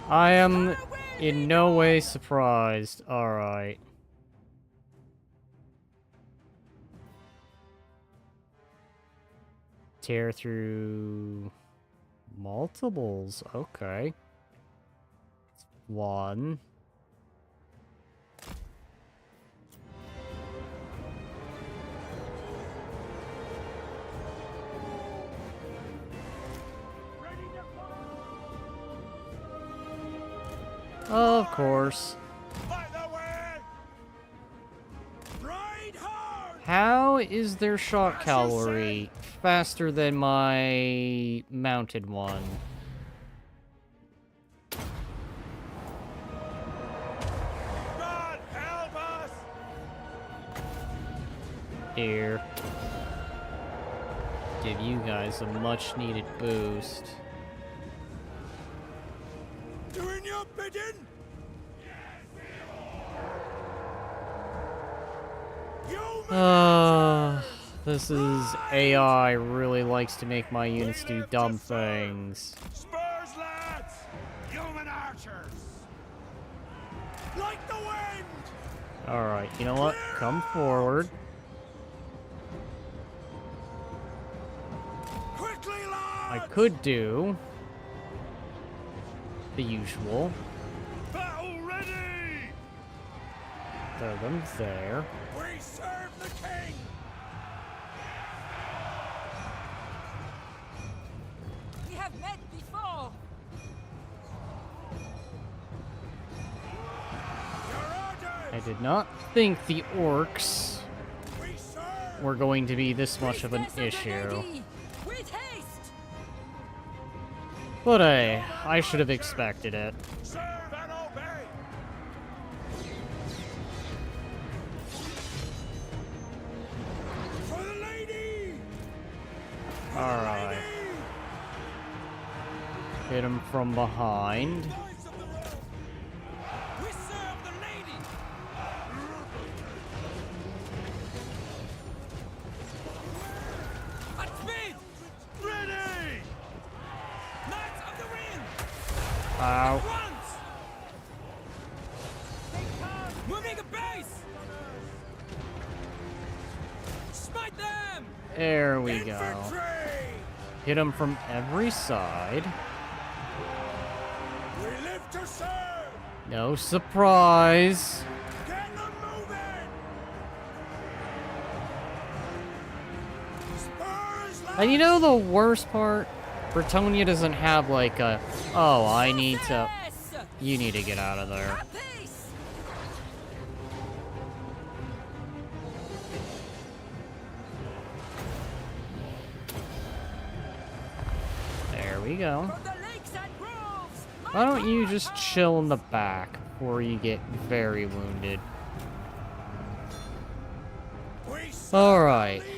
I am in no way surprised. Alright. tear through multiples. Okay. One. Of course. By the way! Ride hard! How is their shock cavalry faster than my mounted one? God help us! Here. Give you guys a much needed boost. Doing your bidding? This is AI really likes to make my units do dumb things. Spurs, lads! Human archers! Like the wind! Alright, you know what? Come forward. Quickly, I lads! could do the usual. Battle ready! Throw them there. We serve the king! We have met before. Your orders! I did not think the orcs We serve! were going to be this much of an Princess of the issue. lady, with haste. But hey, I should have expected it. Serve and obey! For the lady! Alright. Hit him from behind. Knights of the realm! We serve the lady! At speed! Ready! Knights of the Ring! Ow. Once! Moving a base! Smite them! There we go. Infantry! Hit him from every side. We live to serve! No surprise. Get them moving! Spurs, lads! And you know the worst part? Bretonnia doesn't have like a, oh, I need to, Yes! you need to get out of there. A peace. There we go. For the lakes and groves. Why don't you just chill in the back before you get very wounded? We serve Alright. the liege!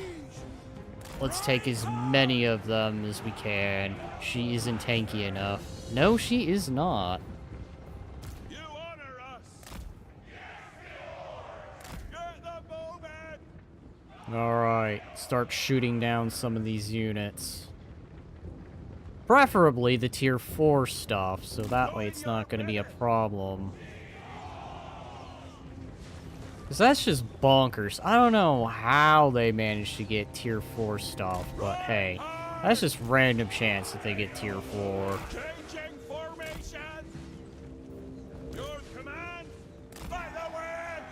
Let's take as many of them as we can. She isn't tanky enough. No, she is not. You honor us! Get them moving! Alright, start shooting down some of these units. Preferably the tier 4 stuff, so that way it's not going to be a problem. Because that's just bonkers. I don't know how they managed to get tier 4 stuff, but hey, that's just random chance that they get tier 4. Changing formation! Your command! By the wind!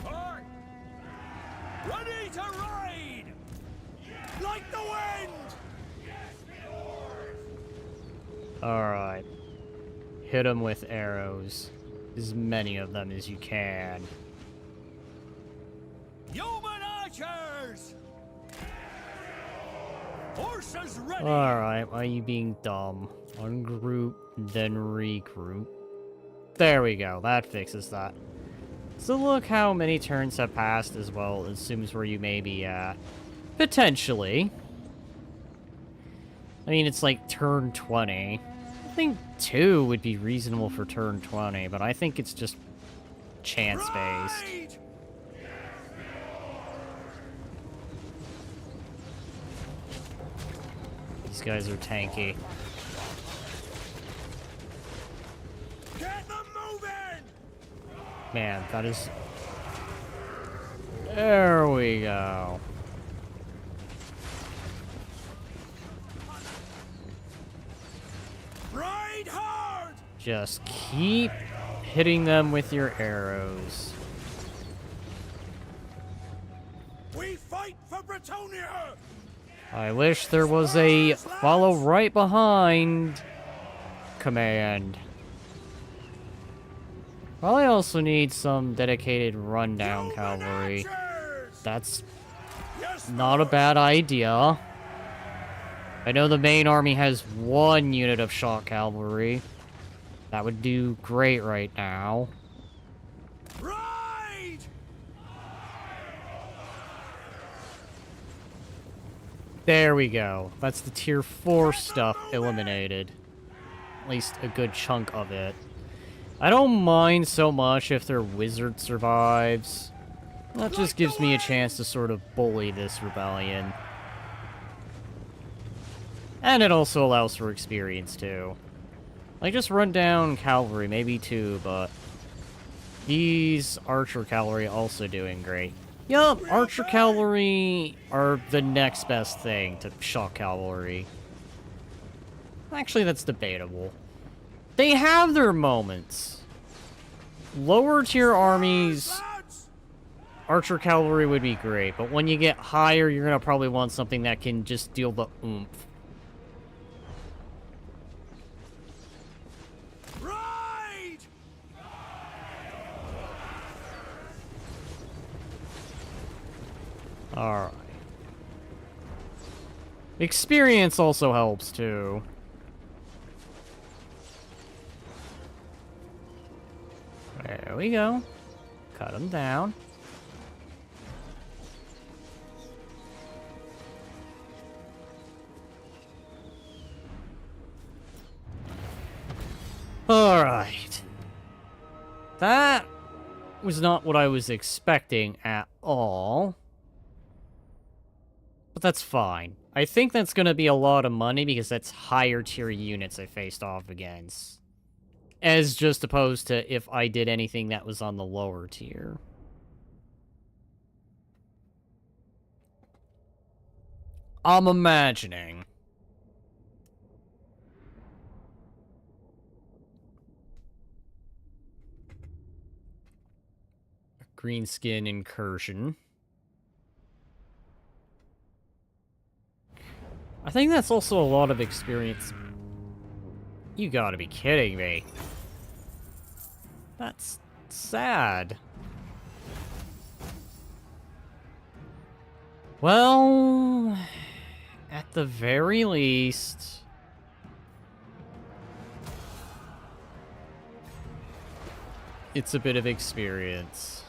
Aye! Ready to ride! Like the wind! Alright. Hit them with arrows. As many of them as you can. Human archers! Horses ready! Alright, why are you being dumb? Ungroup, then regroup. There we go, that fixes that. So look how many turns have passed as well, assumes where you may be at. Potentially. I mean, it's like turn 20. I think 2 would be reasonable for turn 20, but I think it's just chance-based. Ride! These guys are tanky. Get them moving! Man, that is... There we go. Just keep hitting them with your arrows. We fight for Bretonnia! I wish there was a follow right behind command. Probably also need some dedicated rundown cavalry. That's not a bad idea. I know the main army has 1 unit of shock cavalry. That would do great right now. Ride! There we go. That's the tier 4 stuff eliminated. At least a good chunk of it. I don't mind so much if their wizard survives. That just gives me a chance to sort of bully this rebellion. And it also allows for experience, too. Like, just run down cavalry, maybe 2, but... these archer cavalry also doing great. Yup, archer cavalry are the next best thing to shock cavalry. Actually, that's debatable. They have their moments. Lower tier armies, archer cavalry would be great, but when you get higher, you're gonna probably want something that can just deal the oomph. Ride! Alright. Experience also helps, too. There we go. Cut them down. Alright. That was not what I was expecting at all. But that's fine. I think that's going to be a lot of money because that's higher tier units I faced off against. As just opposed to if I did anything that was on the lower tier. I'm imagining. Greenskin incursion. I think that's also a lot of experience. You gotta be kidding me. That's sad. Well, at the very least... it's a bit of experience.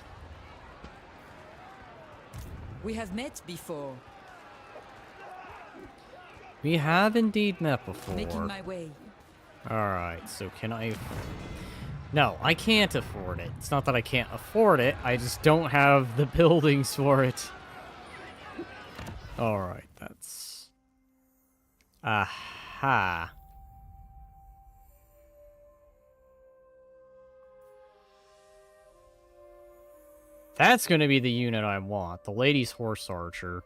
We have met before. We have indeed met before. Making my way. Alright, so can I... No, I can't afford it. It's not that I can't afford it, I just don't have the buildings for it. Alright, that's... aha. That's gonna be the unit I want, the Lady's Horse Archer.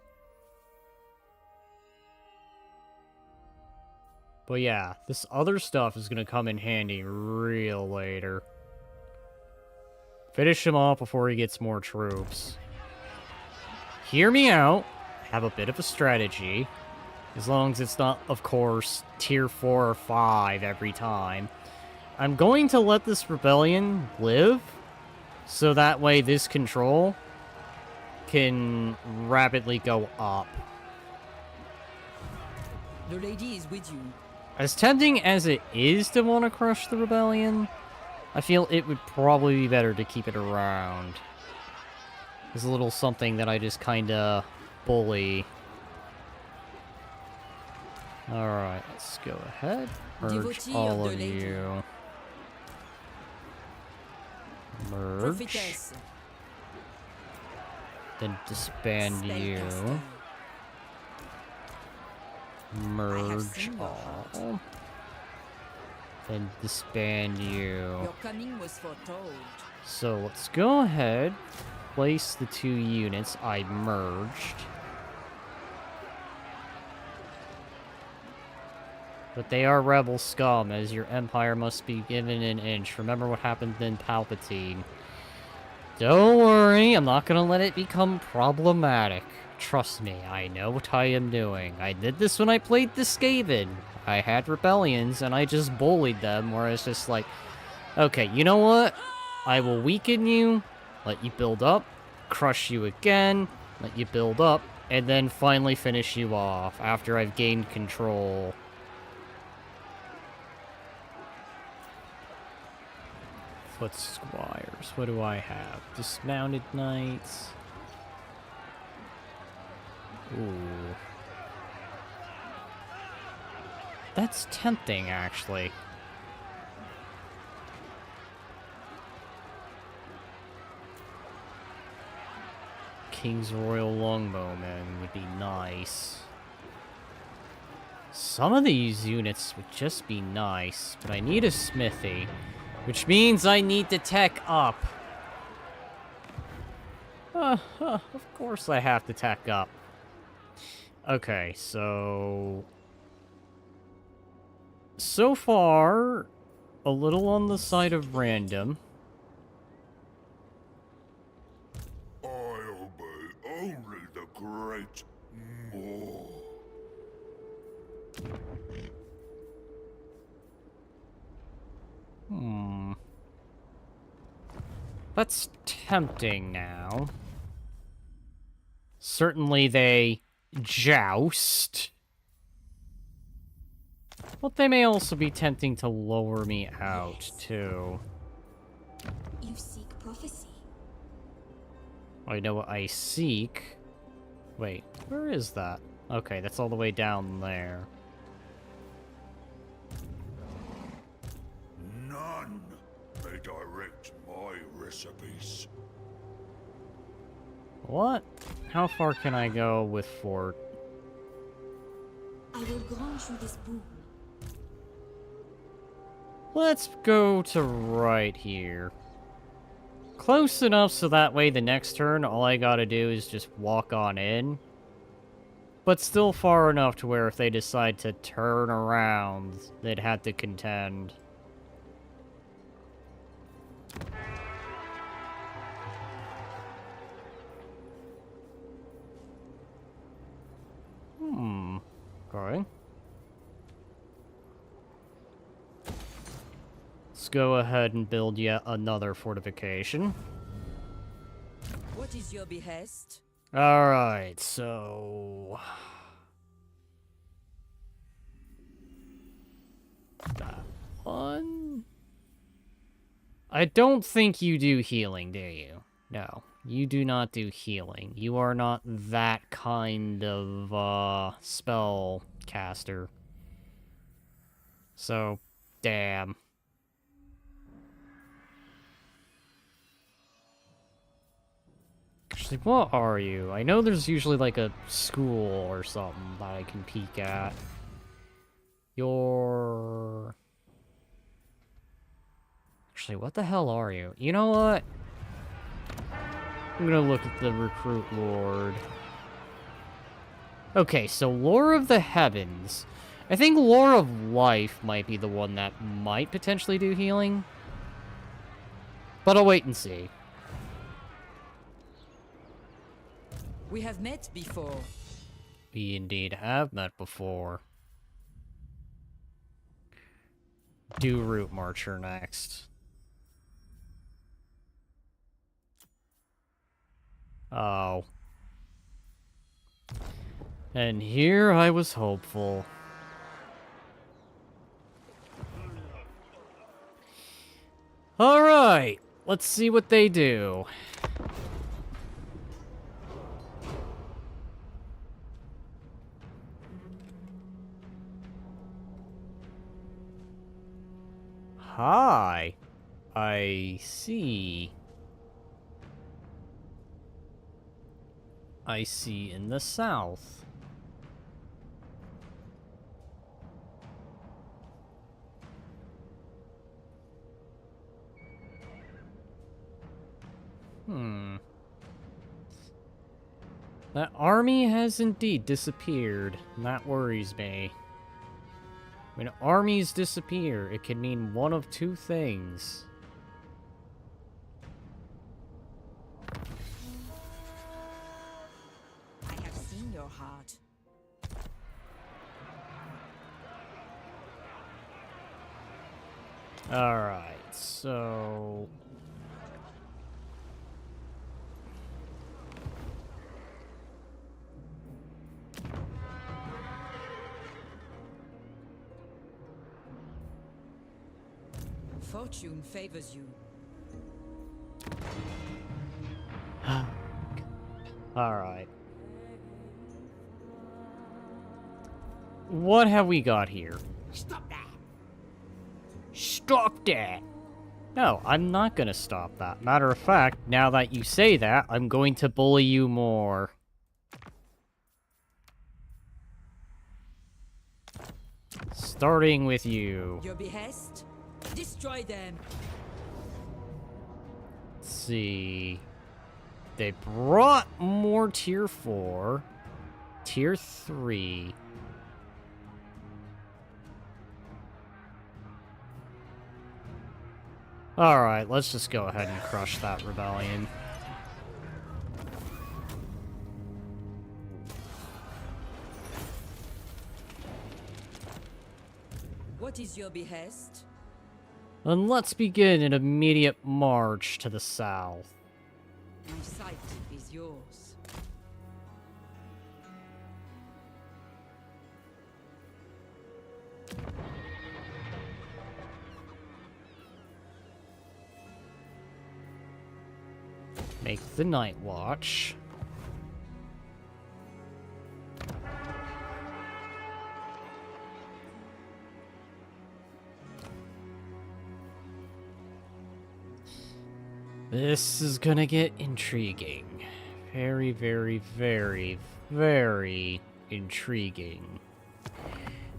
But yeah, this other stuff is gonna come in handy real later. Finish him off before he gets more troops. Hear me out. Have a bit of a strategy. As long as it's not, of course, tier 4 or 5 every time. I'm going to let this rebellion live, so that way this control can rapidly go up. The lady is with you. As tempting as it is to want to crush the rebellion, I feel it would probably be better to keep it around. It's a little something that I just kinda bully. Alright, let's go ahead. Merge Devotee all of of the lady. you. Merge. Prophetess. Then disband you. Spellcaster. Merge seen your all. Then disband you. Your coming was foretold. So let's go ahead, place the 2 units I merged. But they are rebel scum, as your empire must be given an inch. Remember what happened in Palpatine. Don't worry, I'm not gonna let it become problematic. Trust me, I know what I am doing. I did this when I played the Skaven. I had rebellions, and I just bullied them, where it's just like, okay, you know what? I will weaken you, let you build up, crush you again, let you build up, and then finally finish you off after I've gained control. Foot squires. What do I have? Dismounted knights. Ooh. That's tempting, actually. King's Royal Longbowmen would be nice. Some of these units would just be nice, but I need a smithy. Which means I need to tech up. Of course I have to tech up. Okay, so... So far, a little on the side of random. I obey only the great Maw. That's tempting now. Certainly they joust. But they may also be tempting to lower me out, too. You seek prophecy. I know what I seek. Wait, where is that? Okay, that's all the way down there. None may direct my recipes. What? How far can I go with Fort? I will grant you this boon. Let's go to right here. Close enough so that way the next turn, all I gotta do is just walk on in. But still far enough to where if they decide to turn around, they'd have to contend. Okay. Let's go ahead and build yet another fortification. What is your behest? Alright, so... that one... I don't think you do healing, do you? No, you do not do healing. You are not that kind of, spell caster. So, damn. Actually, what are you? I know there's usually like a school or something that I can peek at. You're... Actually, what the hell are you? You know what? I'm gonna look at the Recruit Lord. Okay, so Lore of the Heavens. I think Lore of Life might be the one that might potentially do healing. But I'll wait and see. We have met before. We indeed have met before. Do Route Marcher next. Oh. And here I was hopeful. Alright, let's see what they do. Hi. I see. I see in the south. That army has indeed disappeared, and that worries me. When armies disappear, it can mean one of two things. I have seen your heart. Alright, so... Fortune favors you. Alright. What have we got here? Stop that! Stop that! No, I'm not gonna stop that. Matter of fact, now that you say that, I'm going to bully you more. Starting with you. Your behest? Destroy them. Let's see. They brought more tier 4. Tier 3. Alright, let's just go ahead and crush that rebellion. What is your behest? And let's begin an immediate march to the south. My sight is yours. Make the night watch. This is gonna get intriguing. Very, very, very, very intriguing.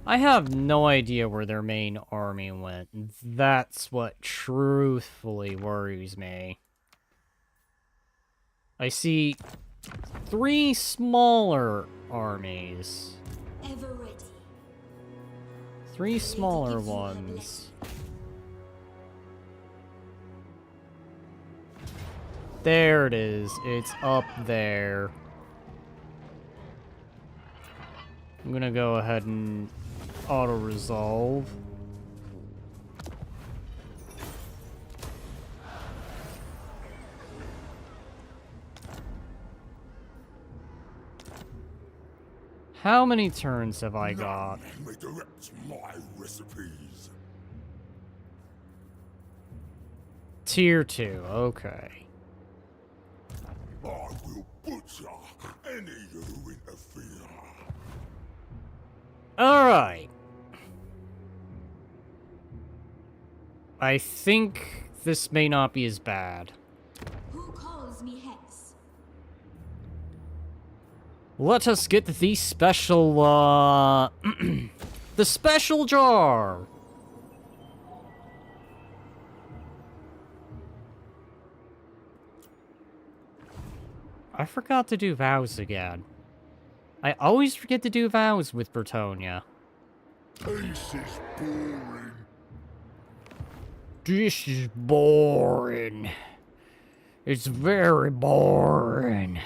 I have no idea where their main army went. That's what truthfully worries me. I see 3 smaller armies. Ever ready. 3 smaller ones. There it is. It's up there. I'm gonna go ahead and auto-resolve. How many turns have I got? None may direct my recipes. Tier 2, okay. I will butcher any who interfere. Alright. I think this may not be as bad. Who calls me Hex? Let us get the special, the special jar! I forgot to do vows again. I always forget to do vows with Bretonnia. This is boring. This is boring. It's very boring.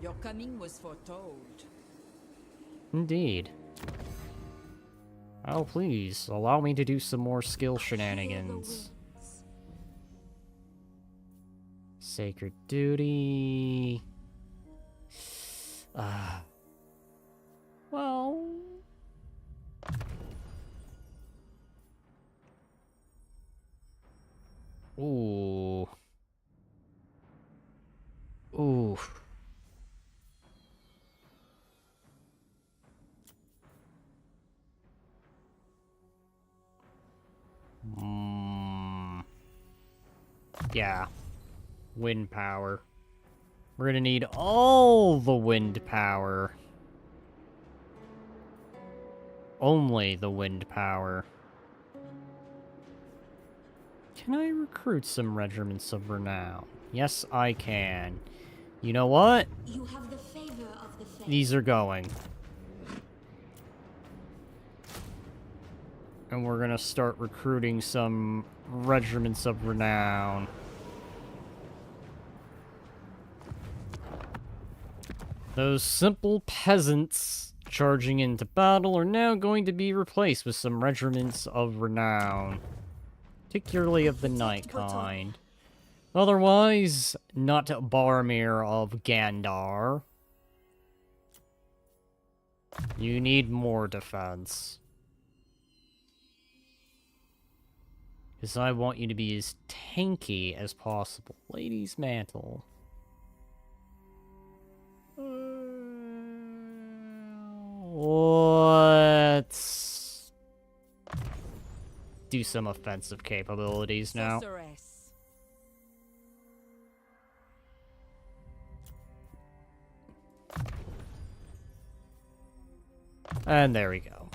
Your coming was foretold. Indeed. Oh, please, allow me to do some more skill shenanigans. Sacred duty. Well... Ooh. Ooh. Yeah. Wind power. We're gonna need all the wind power. Only the wind power. Can I recruit some regiments of renown? Yes, I can. You know what? You have the favor of the faith. These are going. And we're gonna start recruiting some regiments of renown. Those simple peasants charging into battle are now going to be replaced with some regiments of renown. Particularly of the knight kind. Otherwise, not Boromir of Gandar. You need more defense. Because I want you to be as tanky as possible. Lady's Mantle. Let's do some offensive capabilities now. Sorceress. And there we go.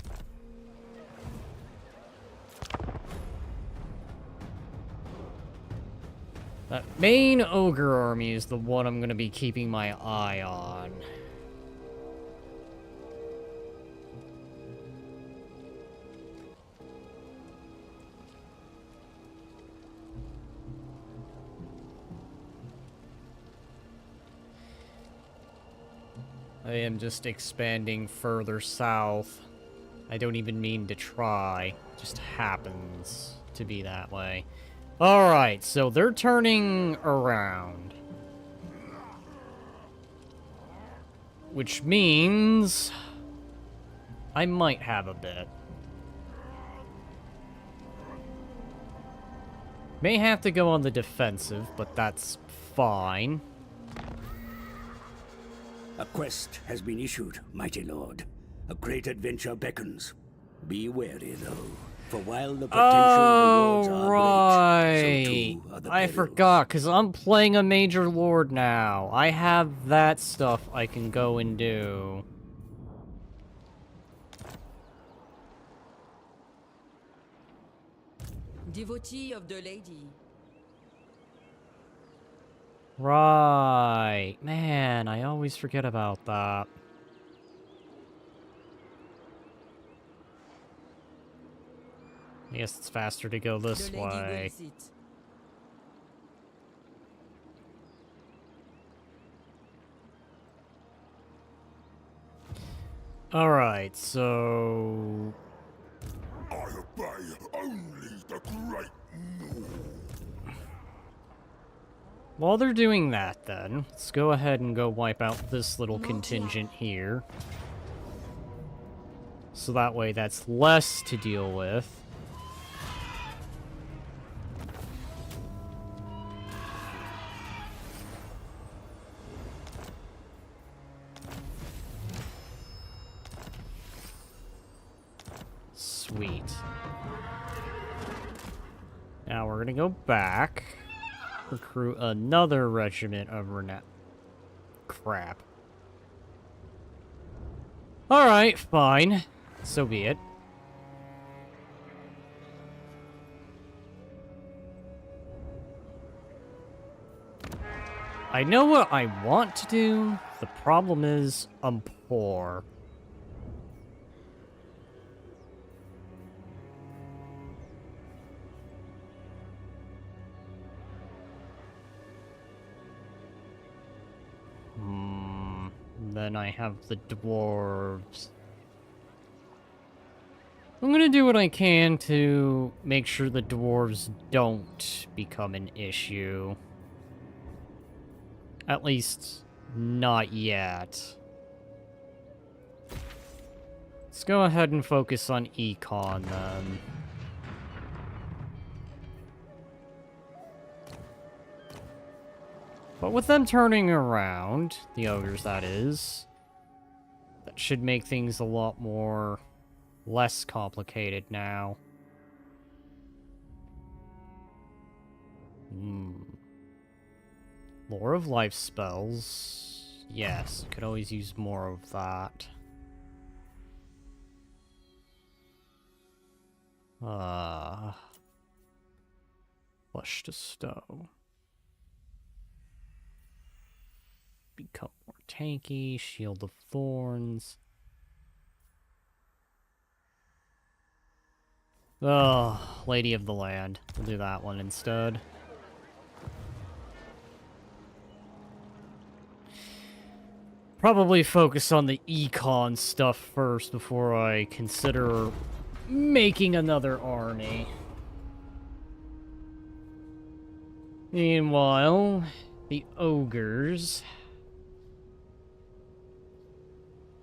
That main ogre army is the one I'm going to be keeping my eye on. I am just expanding further south. I don't even mean to try. It just happens to be that way. Alright, so they're turning around. Which means I might have a bit. May have to go on the defensive, but that's fine. A quest has been issued, mighty lord. A great adventure beckons. Be wary, though, for while the potential rewards are great, so too are the I perils. forgot, because I'm playing a major lord now. I have that stuff I can go and do. Devotee of the lady. Right. Man, I always forget about that. I guess it's faster to go this The lady way. wills it. Alright, so... I obey only the great Lord. While they're doing that, then, let's go ahead and go wipe out this little contingent here. So that way that's less to deal with. Sweet. Now we're gonna go back. Recruit another regiment of renown. Crap. Alright, fine. So be it. I know what I want to do. The problem is, I'm poor. Then I have the dwarves. I'm gonna do what I can to make sure the dwarves don't become an issue. At least, not yet. Let's go ahead and focus on econ then. But with them turning around, the ogres that is, that should make things a lot more less complicated now. Lore of life spells. Yes, could always use more of that. Flush to stow. Become more tanky. Shield of Thorns. Oh, Lady of the Land. We'll do that one instead. Probably focus on the econ stuff first before I consider making another army. Meanwhile, the ogres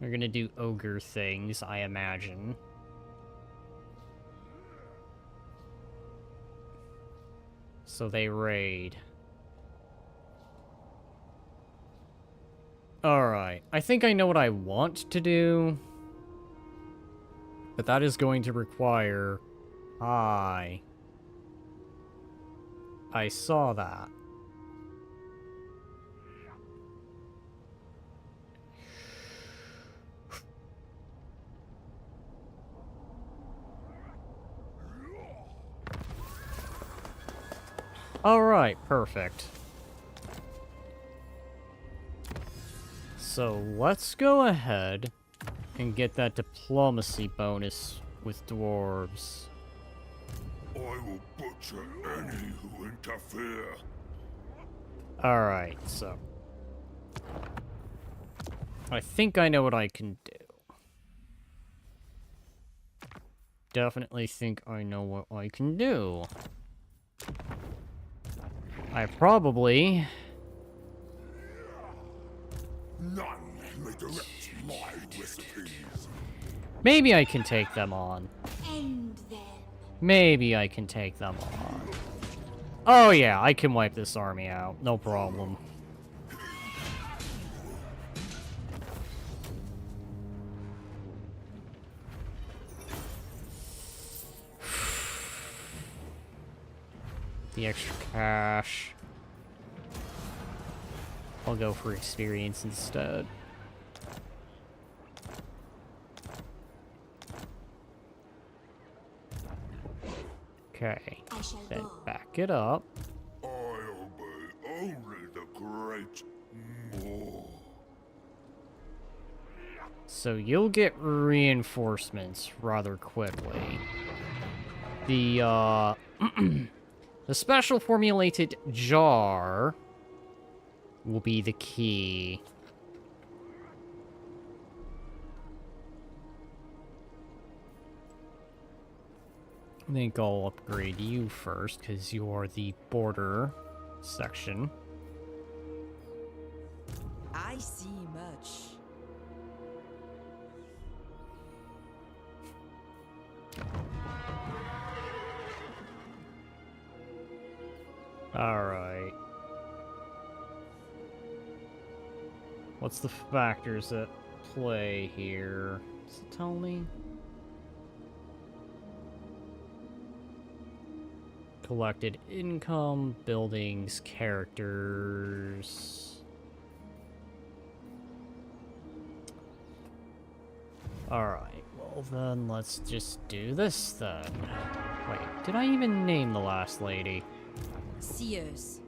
are gonna do ogre things, I imagine. So they raid. Alright, I think I know what I want to do. But that is going to require... I saw that. Alright, perfect. So let's go ahead and get that diplomacy bonus with dwarves. I will butcher any who interfere. Alright, so... I think I know what I can do. Definitely think I know what I can do. I probably... None may direct my recipes. Maybe I can take them on. End them. Maybe I can take them on. Oh yeah, I can wipe this army out. No problem. The extra cash. I'll go for experience instead. Okay, I shall then go. back it up. I obey only the great Maw. So you'll get reinforcements rather quickly. The, the special formulated jar will be the key. I think I'll upgrade you first, because you are the border section. I see much. Alright. What's the factors that play here? Does it tell me? Collected income, buildings, characters. Alright, well then let's just do this then. Wait, did I even name the last lady? Seers.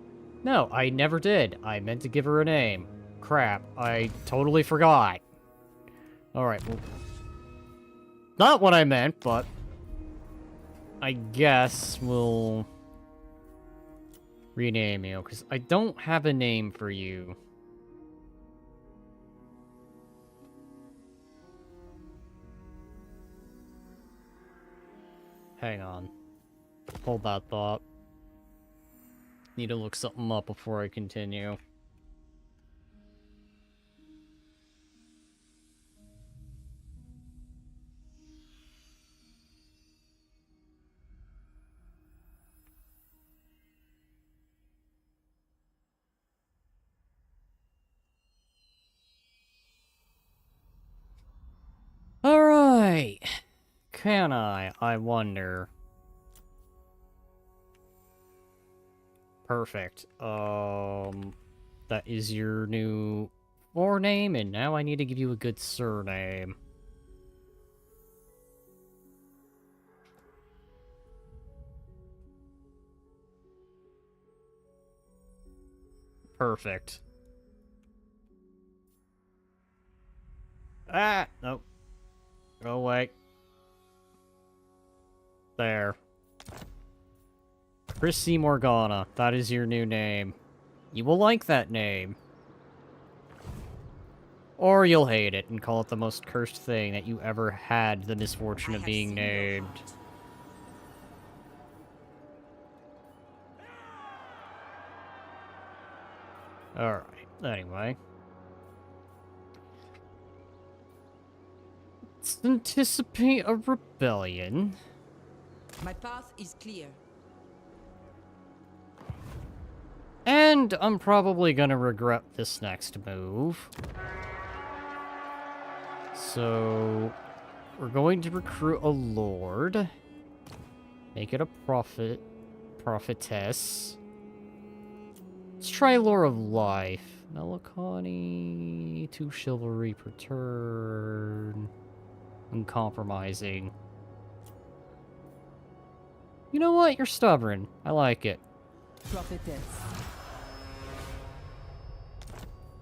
No, I never did. I meant to give her a name. Crap, I totally forgot. Alright, well... Not what I meant, but... I guess we'll... rename you, because I don't have a name for you. Hang on. Hold that thought. Need to look something up before I continue. Alright. Can I wonder. Perfect. That is your new forename, and now I need to give you a good surname. Perfect. Ah, nope. Go away. There. Chrissy Morgana. That is your new name. You will like that name. Or you'll hate it and call it the most cursed thing that you ever had the misfortune I of have being seen your named. heart. Alright, anyway. Let's anticipate a rebellion. My path is clear. And I'm probably gonna regret this next move. So, we're going to recruit a lord. Make it a prophetess. Let's try Lore of Life. Melancholy, 2 chivalry per turn. Uncompromising. You know what? You're stubborn. I like it. Prophetess.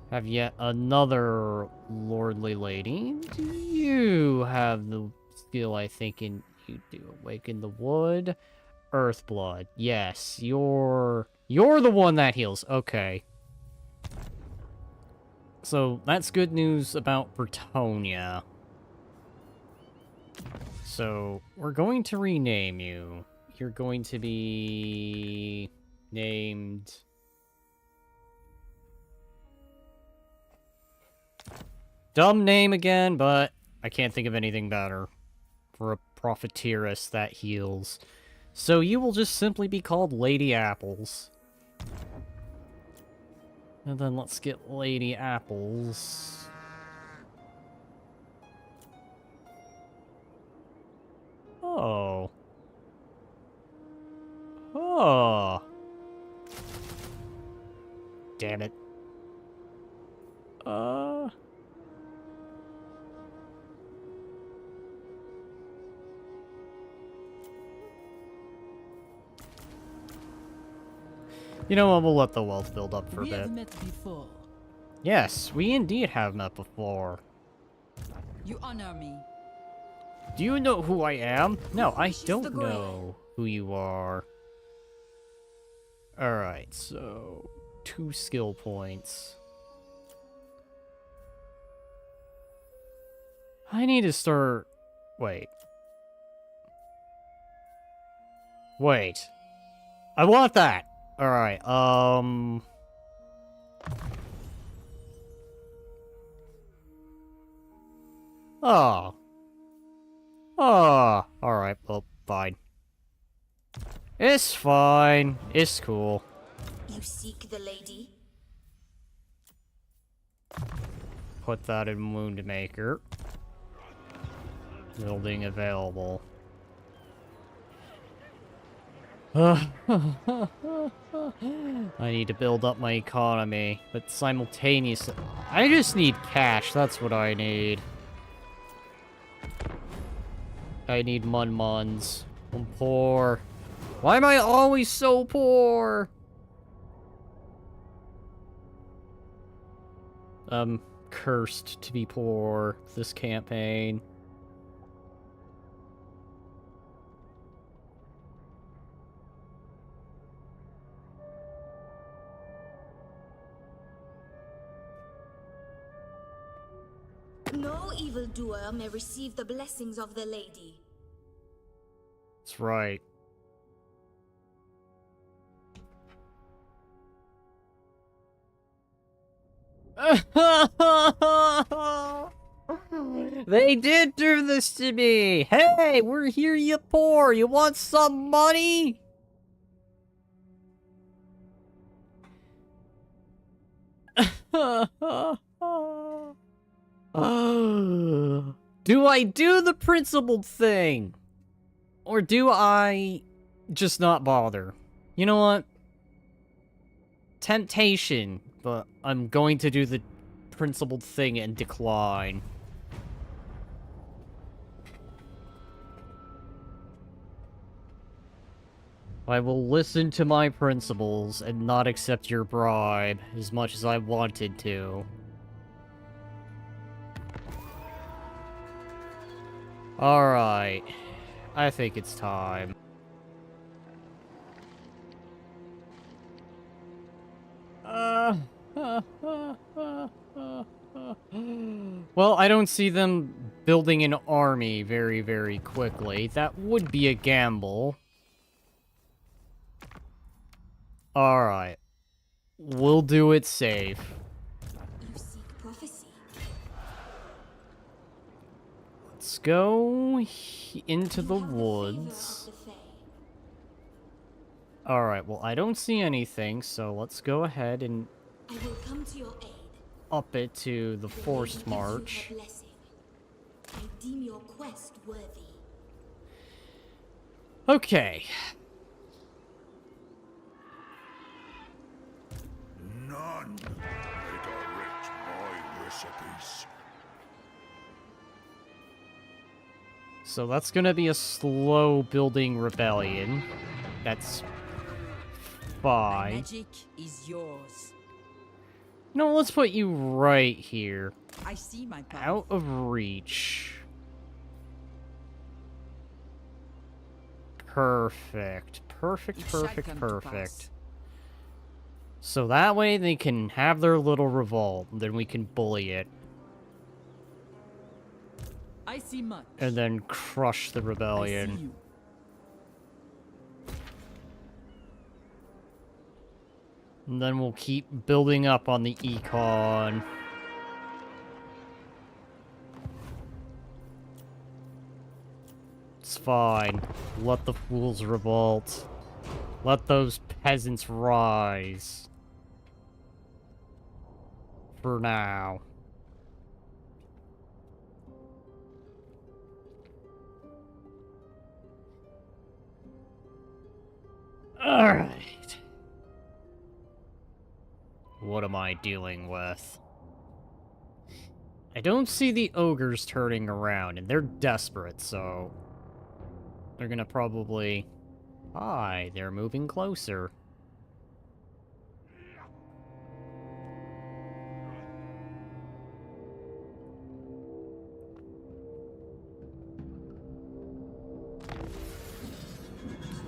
Have yet another lordly lady. Do you have the skill I think you do? Awaken the wood. Earthblood. Yes, you're the one that heals. Okay. So, that's good news about Bretonnia. So, we're going to rename you. You're going to be named... Dumb name again, but I can't think of anything better for a prophetess that heals. So you will just simply be called Lady Apples. And then let's get Lady Apples. Oh. Oh. Damn it. You know what, we'll let the wealth build up for a We bit. have met before. Yes, we indeed have met before. You honor me. Do you know who I am? No, I Wishes don't the Grail. know who you are. Alright, so 2 skill points. I need to start... Wait. Wait. I want that! Alright, Oh. Oh. Alright, well, fine. It's fine. It's cool. You seek the lady? Put that in Wound Maker. Building available. I need to build up my economy, but simultaneously... I just need cash, that's what I need. I need mun-muns. I'm poor. Why am I always so poor? I'm cursed to be poor this campaign. No evildoer may receive the blessings of the lady. That's right. They did do this to me! Hey, we're here, you poor! You want some money? Do I do the principled thing? Or do I just not bother? You know what? Temptation, but I'm going to do the principled thing and decline. I will listen to my principles and not accept your bribe as much as I wanted to. Alright. I think it's time. Well, I don't see them building an army very, very quickly. That would be a gamble. Alright. We'll do it safe. You seek prophecy. Let's go into You the have favor woods. of the Fae. Alright, well, I don't see anything, so let's go ahead and I will come to your aid. up it to the The forced lady gives march. you her blessing. I deem your quest worthy. Okay. None may direct my recipes. So that's gonna be a slow building rebellion. That's My fine. magic is yours. No, let's put you right here. I see my path. Out of reach. Perfect. Perfect, It shall perfect, come to perfect. pass. So that way they can have their little revolt, then we can bully it, I see much. and then crush the I see rebellion. you. And then we'll keep building up on the econ. It's fine. Let the fools revolt. Let those peasants rise. For now. Alright. What am I dealing with? I don't see the ogres turning around, and they're desperate, so... They're gonna probably... Hi, they're moving closer.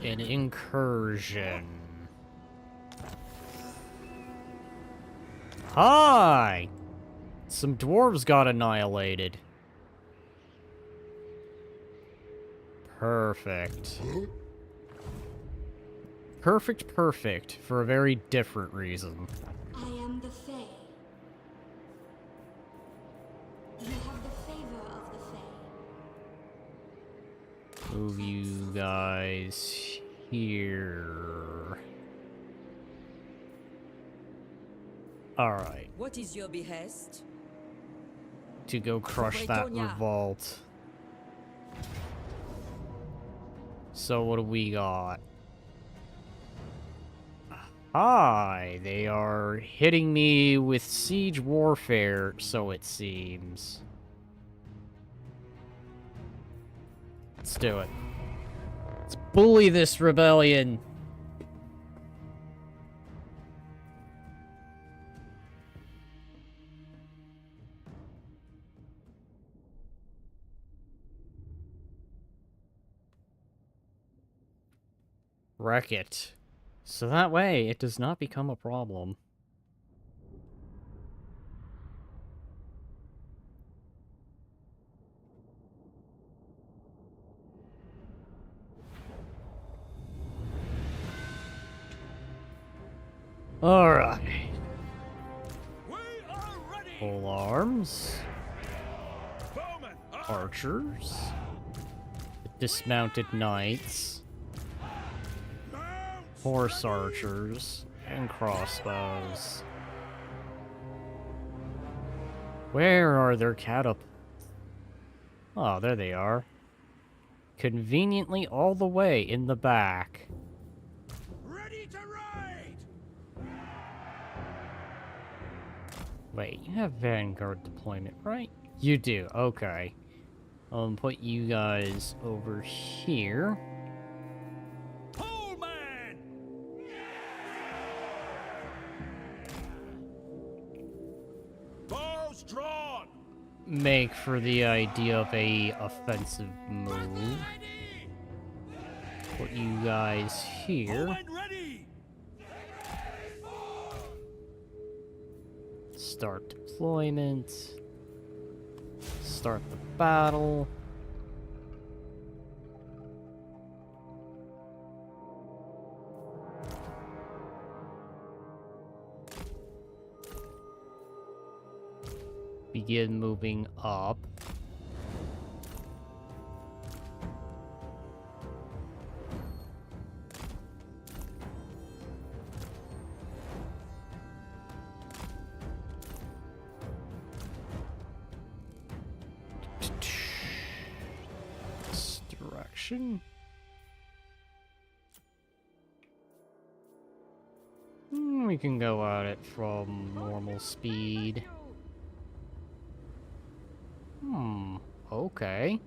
An incursion. Hi! Some dwarves got annihilated. Perfect. Perfect, perfect, for a very different reason. I am the Fae. You have the favor of the Fae. Move you guys here. Alright, What is your behest? to go crush that Bretonnia. revolt. So what do we got? Hi, they are hitting me with siege warfare, so it seems. Let's do it. Let's bully this rebellion. Wreck it. So that way, it does not become a problem. Alright. We are ready! Full arms. Bowman, Archers. Dismounted knights. Horse archers. And crossbows. Where are their catapults? Oh, there they are. Conveniently all the way in the back. ready to ride! Wait, you have Vanguard deployment, right? You do, okay. Put you guys over here. Pullman! Bows drawn! Make for the idea of a offensive move. Ready! put you guys here. When ready. Start deployment. Start the battle. Begin moving up. This direction. We can go at it from normal speed. Okay.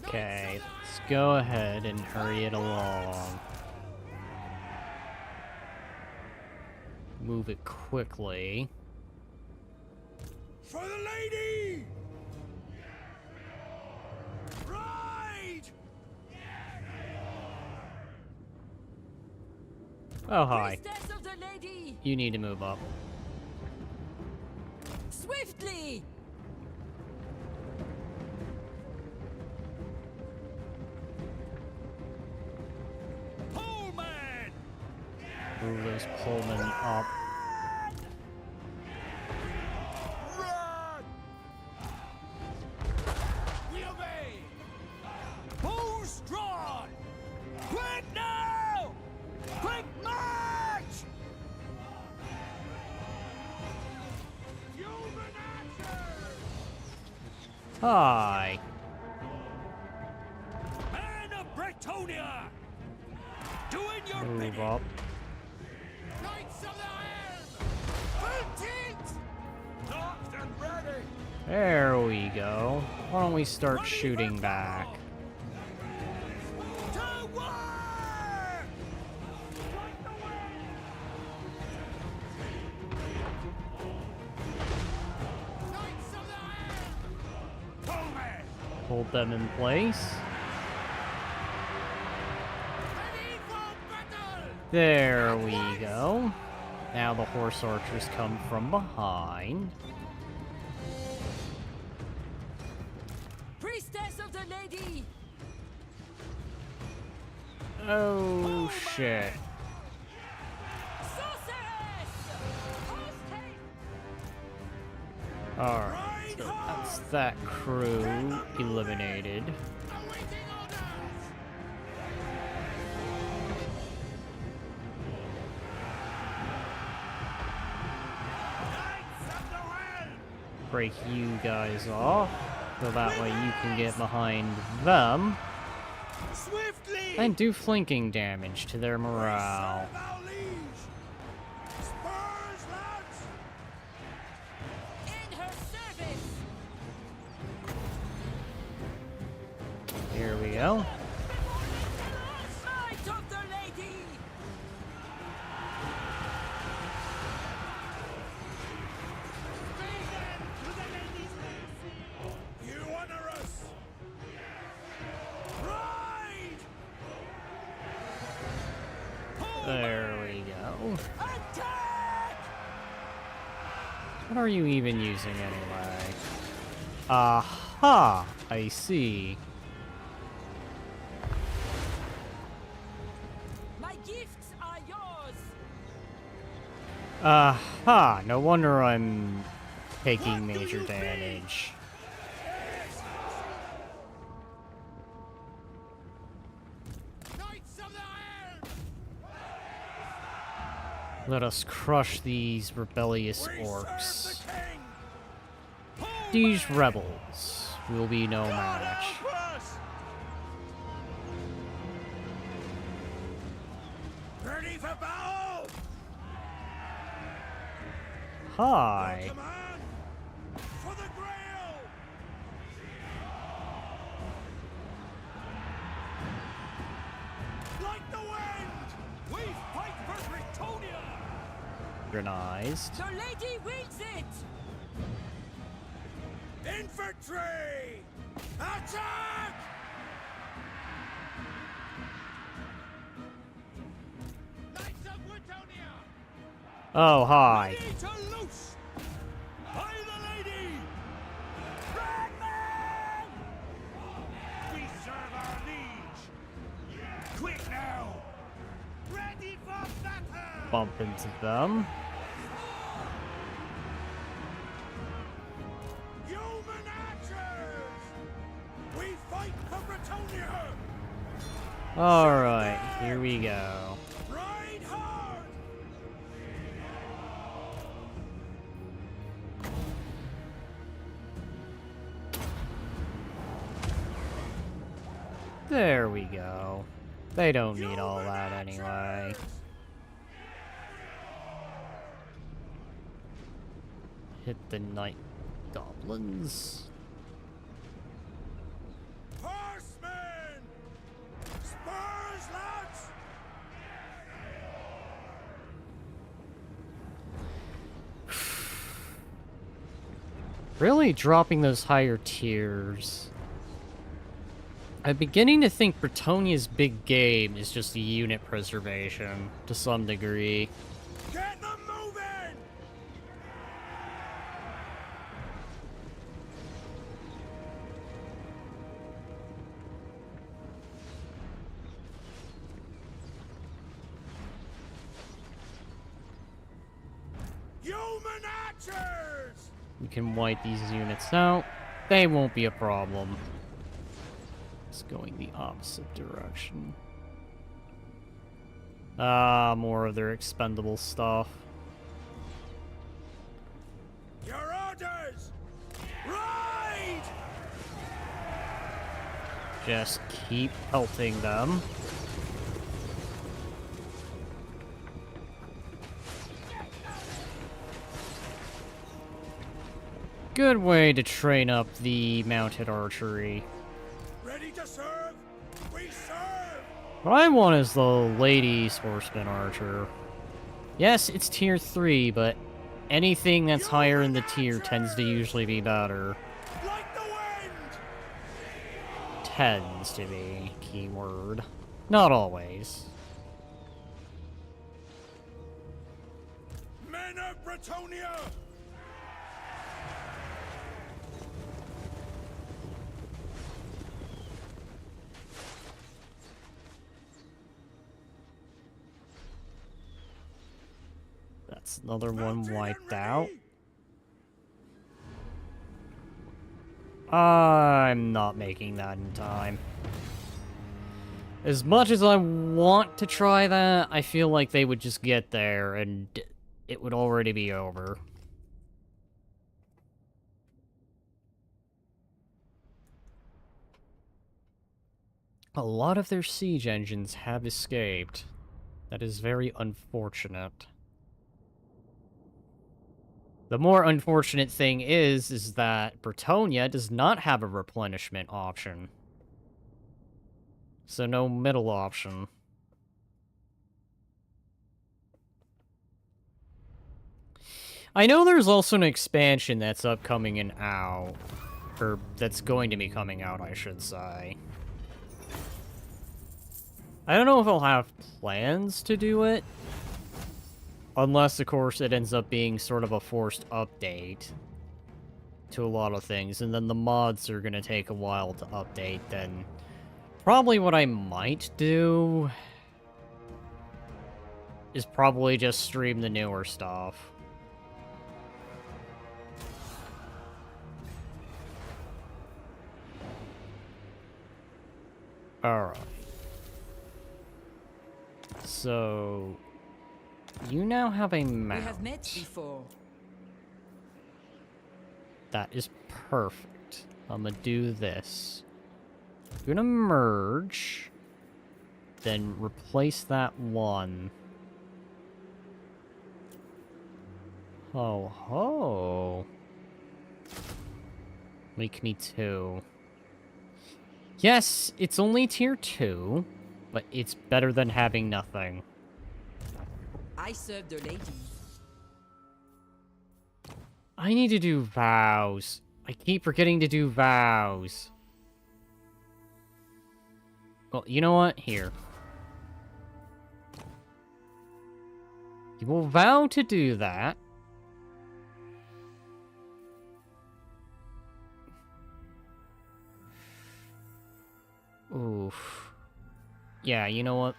Okay, let's go ahead and hurry it along. Move it quickly. For the lady! Ride! Oh, hi. Priestess of the lady! You need to move up. Swiftly! Pullman! Move those pullmen up. Run! We obey! Bows drawn! Quick now! Quick march! Human action! Hi. Man of Bretonnia! Doing your Move bidding! up. Knights of the Iron! Full tilt! Locked and ready! There we go. Why don't we start shooting back? To war! Knights of the Iron! Pullman! Hold them in place. Ready for battle! There we go. Now the horse archers come from behind. Priestess of the lady! Oh shit. Sorceress! Post haste! Alright, so that's that crew eliminated. Awaiting orders! Knights of the Well! Break you guys off, so that way you can get behind them Swiftly! and do flanking damage to their morale. Serve our liege! Spurs, lads! In her service! Here we go. Might of the lady! You honor us! Ride! There we go. Attack! What are you even using anyway? Aha! I see. My gifts are yours! Aha! No wonder I'm taking major damage. Knights of the Iron! Let us crush these rebellious We orcs. serve the king! These rebels will be no God match. help us! Ready for battle! Hi. Command! For the Grail! Like the wind! We fight for Bretonnia! organized. The lady wins it! Infantry! Attack! Knights of Bretonnia! Oh, hi. Ready to loose! By the lady! Redman! We serve our liege! Quick now! Ready for battle! Bump into them. Human archers! We fight for Bretonnia! Alright, here we go. Ride hard! There we go. They don't need all that anyway. Hit the night goblins. Horsemen! Spurs, lads! Really dropping those higher tiers. I'm beginning to think Bretonia's big game is just unit preservation, to some degree. Get them moving! Human archers! We can wipe these units out. They won't be a problem. It's going the opposite direction. Ah, more of their expendable stuff. Your orders! Ride! Just keep pelting them. Good way to train up the mounted archery. Ready to serve? We serve! What I want is the lady swordsman archer. Yes, it's tier 3, but anything that's higher in the tier tends to usually be better. Like the wind! Tends to be, keyword. Not always. Men of Bretonnia! That's another one Mounted and wiped ready! out. I'm not making that in time. As much as I want to try that, I feel like they would just get there and it would already be over. A lot of their siege engines have escaped. That is very unfortunate. The more unfortunate thing is that Bretonnia does not have a replenishment option. So no middle option. I know there's also an expansion that's upcoming and out. Or that's going to be coming out, I should say. I don't know if I'll have plans to do it. Unless, of course, it ends up being sort of a forced update to a lot of things, and then the mods are going to take a while to update, then probably what I might do is probably just stream the newer stuff. Alright. So... you now have a mount. We have met before. That is perfect. I'm gonna do this. I'm gonna merge. Then replace that one. Ho ho. Make me 2. Yes, it's only tier 2, but it's better than having nothing. I serve the lady. I need to do vows. I keep forgetting to do vows. Well, you know what? Here. You will vow to do that. Oof. Yeah, you know what?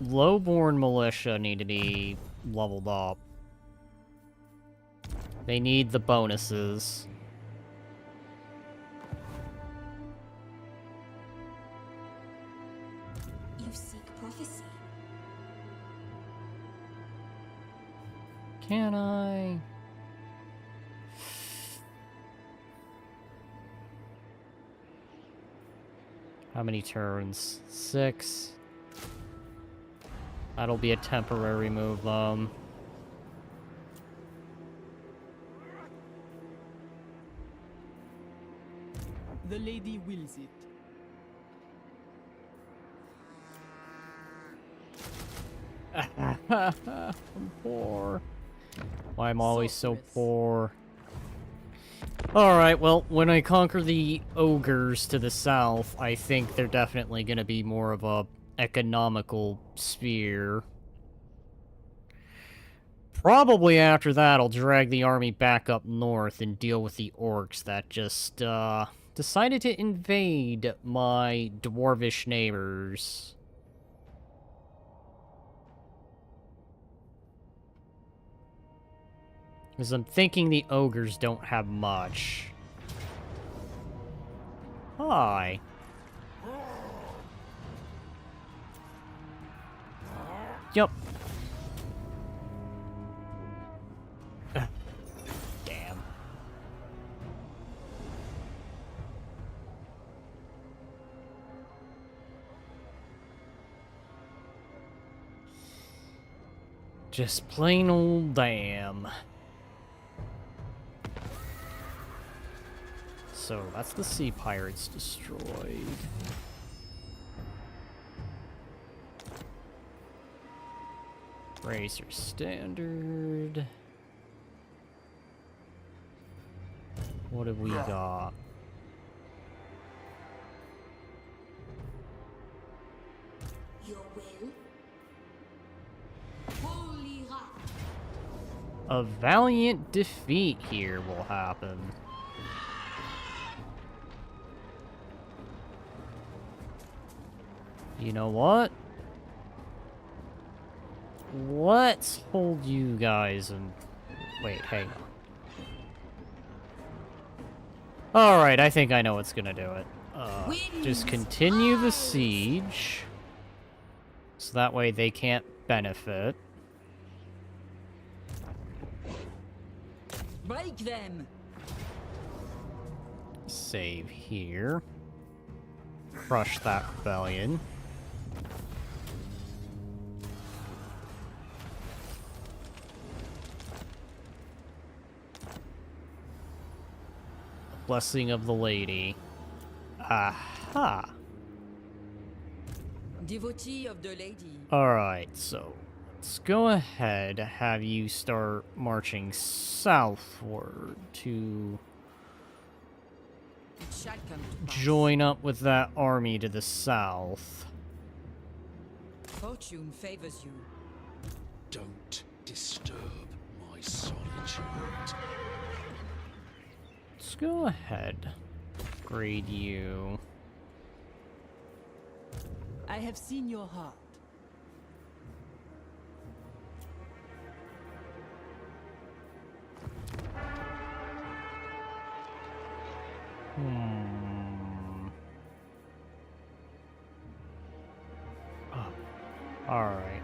Lowborn militia need to be leveled up. They need the bonuses. You seek prophecy. Can I? How many turns? 6. That'll be a temporary move, The lady wills it. I'm poor. Why I'm always so poor. Alright, well, when I conquer the ogres to the south, I think they're definitely gonna be more of a economical sphere. Probably after that, I'll drag the army back up north and deal with the orcs that just, decided to invade my dwarvish neighbors. Because I'm thinking the ogres don't have much. Hi. Yup. Damn. Just plain old damn. So, that's the sea pirates destroyed. Razor standard. What have we got? Your will? Holy wrath. A valiant defeat here will happen. You know what? Let's hold you guys and... Wait, hang on. Alright, I think I know what's gonna do it. Just continue the siege. So that way they can't benefit. Break them! Save here. Crush that rebellion. Blessing of the Lady. Aha! Devotee of the lady. Alright, so let's go ahead, have you start marching southward to It shall come to pass. join up with that army to the south. Fortune favors you. Don't disturb my solitude. Let's go ahead, upgrade you. I have seen your heart. Oh, alright.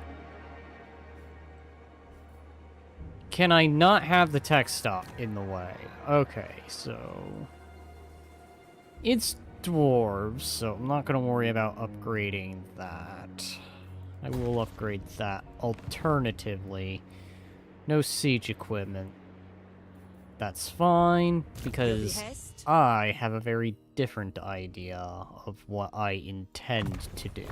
Can I not have the tech stop in the way? Okay, so... It's dwarves, so I'm not going to worry about upgrading that. I will upgrade that alternatively. No siege equipment. That's fine, because behest? I have a very different idea of what I intend to do.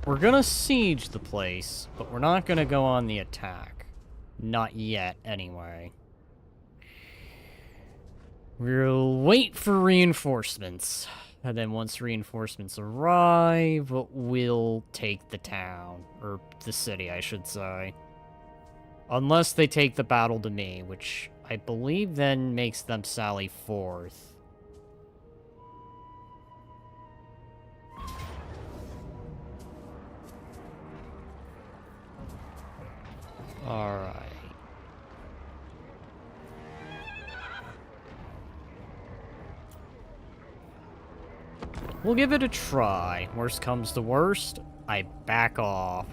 We're gonna siege the place, but we're not gonna go on the attack. Not yet, anyway. We'll wait for reinforcements. And then once reinforcements arrive, we'll take the town. Or the city, I should say. Unless they take the battle to me, which I believe then makes them sally forth. Alright. We'll give it a try. Worst comes to worst, I back off.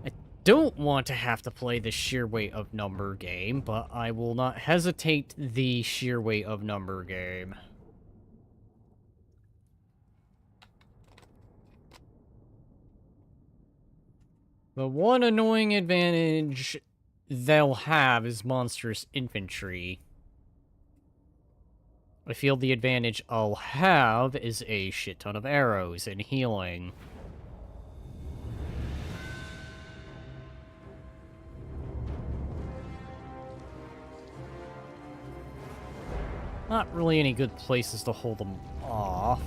I don't want to have to play the sheer weight of number game, but I will not hesitate the sheer weight of number game. The one annoying advantage they'll have is monstrous infantry. I feel the advantage I'll have is a shit ton of arrows and healing. Not really any good places to hold them off.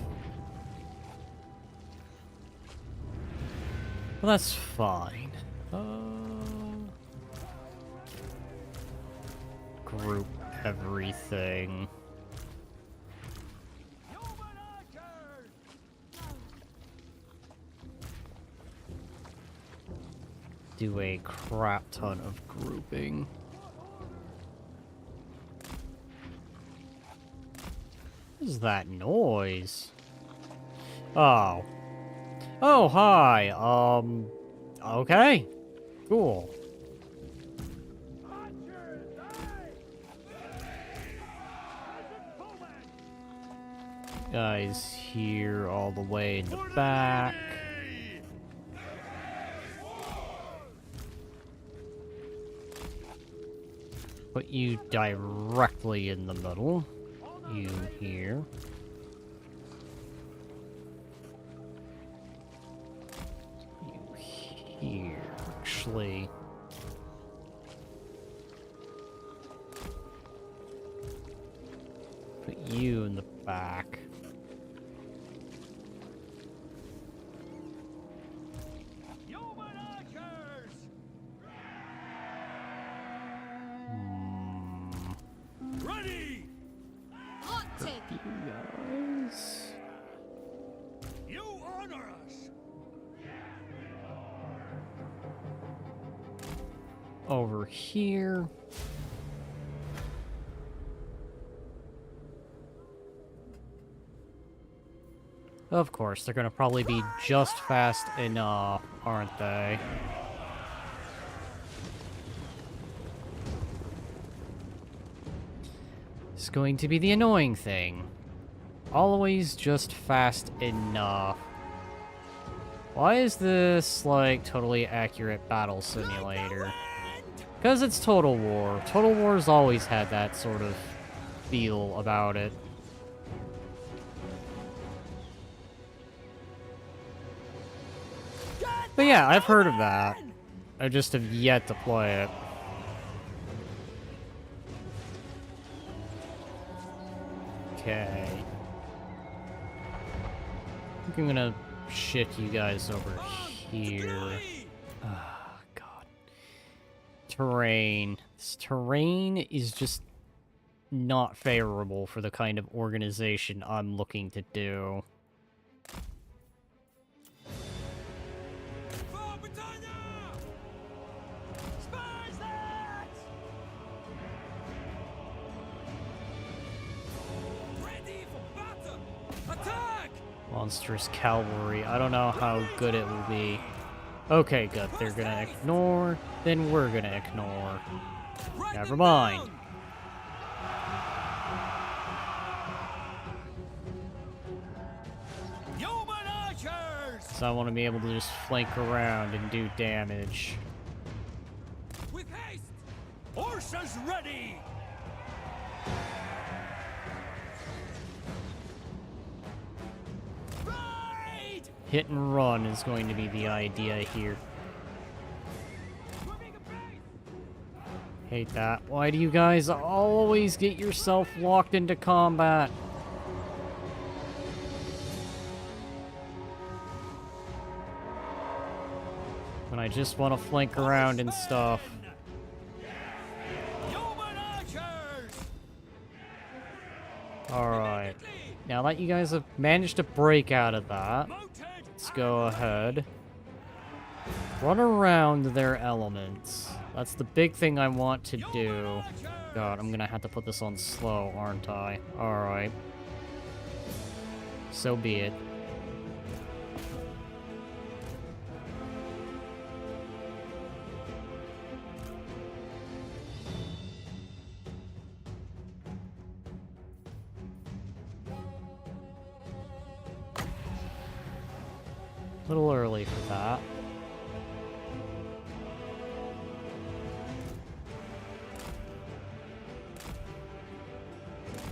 Well, that's fine. Group everything. Do a crap ton of grouping. What is that noise? Oh. Oh, hi. Okay. Cool. Guys here all the way in the back. Put you directly in the middle. You here. You here. Actually. Put you in the back. Haunted! You guys. You honor us. Over here. Of course, they're gonna probably be just fast enough, aren't they? It's going to be the annoying thing. Always just fast enough. Why is this, like, totally accurate battle simulator? Because it's Total War. Total War's always had that sort of feel about it. But yeah, I've heard of that. I just have yet to play it. Okay. I think I'm gonna shift you guys over here. Ah, God. Terrain. This terrain is just not favorable for the kind of organization I'm looking to do. For Bretonnia! Spies that! Ready for battle! Attack! Monstrous cavalry. I don't know how good it will be. Okay, good. They're gonna ignore. Then we're gonna ignore. Never mind. Yeoman archers! So I want to be able to just flank around and do damage. With haste! Horses ready! Ride! Hit and run is going to be the idea here. Hate that. Why do you guys always get yourself locked into combat? When I just want to flank around and stuff. Alright. Now that you guys have managed to break out of that, let's go ahead. Run around their elements. That's the big thing I want to do. God, I'm gonna have to put this on slow, aren't I? Alright. So be it. A little early for that.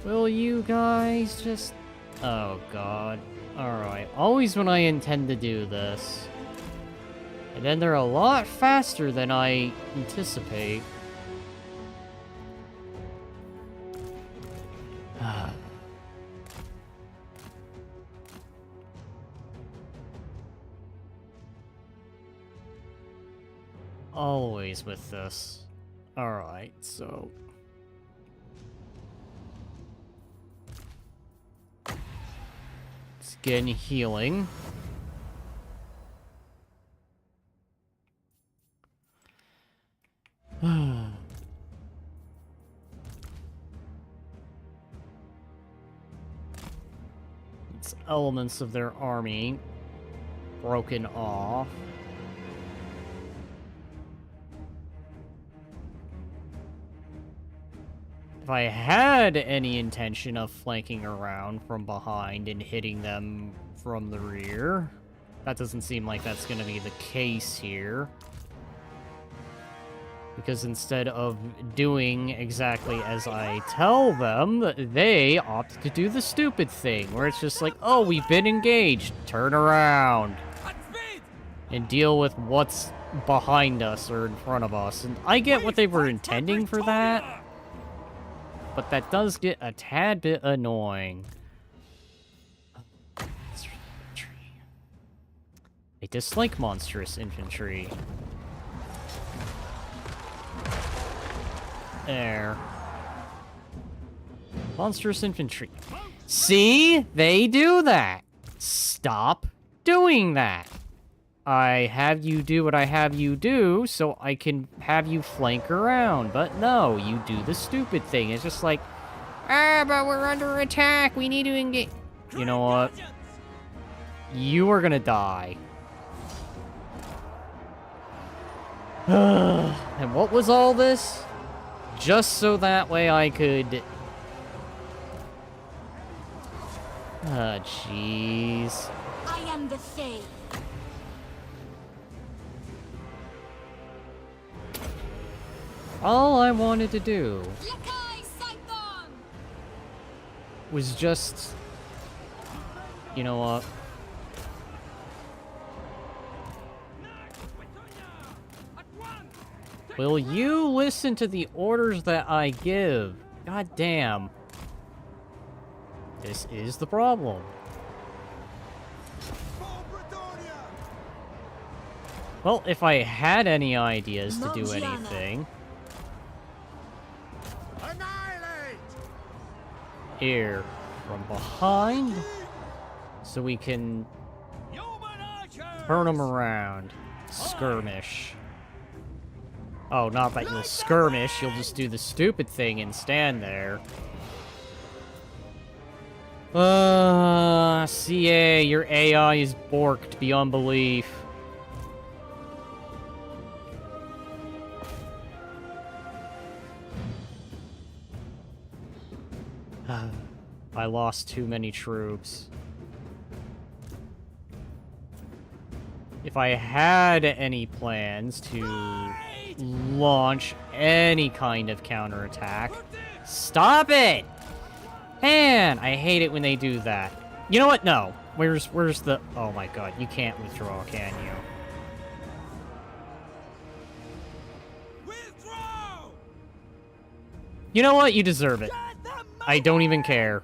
Will you guys just... Oh, God. Alright. Always when I intend to do this. And then they're a lot faster than I anticipate. Always with this. Alright, so... let's get healing. It's elements of their army broken off. If I had any intention of flanking around from behind and hitting them from the rear, that doesn't seem like that's going to be the case here. Because instead of doing exactly as I tell them, they opt to do the stupid thing, where it's just like, oh, we've been engaged, turn around, and deal with what's behind us or in front of us. And I get what they were intending for that, but that does get a tad bit annoying. I dislike monstrous infantry. There. Monstrous infantry. See? They do that. Stop doing that. I have you do what I have you do, so I can have you flank around. But no, you do the stupid thing. It's just like, but we're under attack. We need to engage. You know what? You are gonna die. And what was all this? Just so that way I could... ah, jeez. I am the Fae. All I wanted to do was just... you know what? Will you listen to the orders that I give? God damn. This is the problem. Well, if I had any ideas to do anything... here, from behind, so we can turn them around. Skirmish. Oh, not that you'll skirmish, you'll just do the stupid thing and stand there. CA, your AI is borked beyond belief. I lost too many troops. If I had any plans to launch any kind of counterattack... Stop it! Man, I hate it when they do that. You know what? No. Where's the... Oh my god, you can't withdraw, can you? Withdraw! You know what? You deserve it. I don't even care.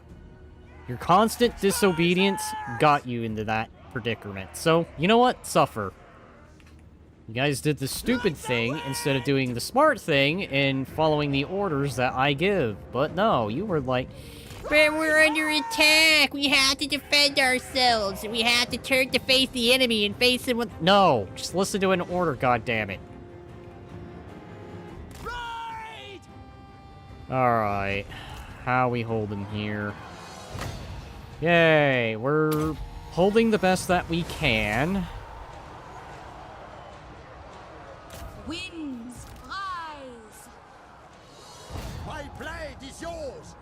Your constant disobedience got you into that predicament. So, you know what? Suffer. You guys did the stupid thing instead of doing the smart thing and following the orders that I give. But no, you were like, But we're under attack. We have to defend ourselves. We have to turn to face the enemy and face him with... no, just listen to an order, goddammit. Right! Alright. How we holding here? Yay, we're holding the best that we can. Winds rise. My blade is yours!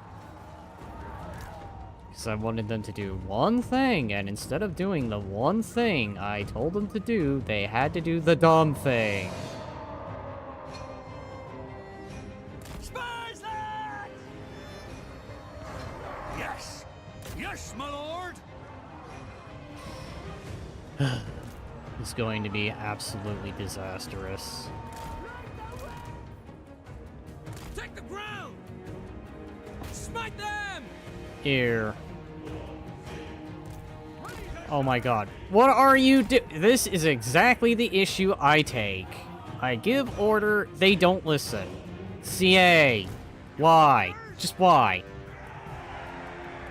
Because I wanted them to do one thing, and instead of doing the one thing I told them to do, they had to do the dumb thing. Spurs, lads! Yes. Yes, my lord. It's going to be absolutely disastrous. Take the ground! Smite them! Here. Oh my god. What are you This is exactly the issue I take. I give order, they don't listen. CA. Why? Just why?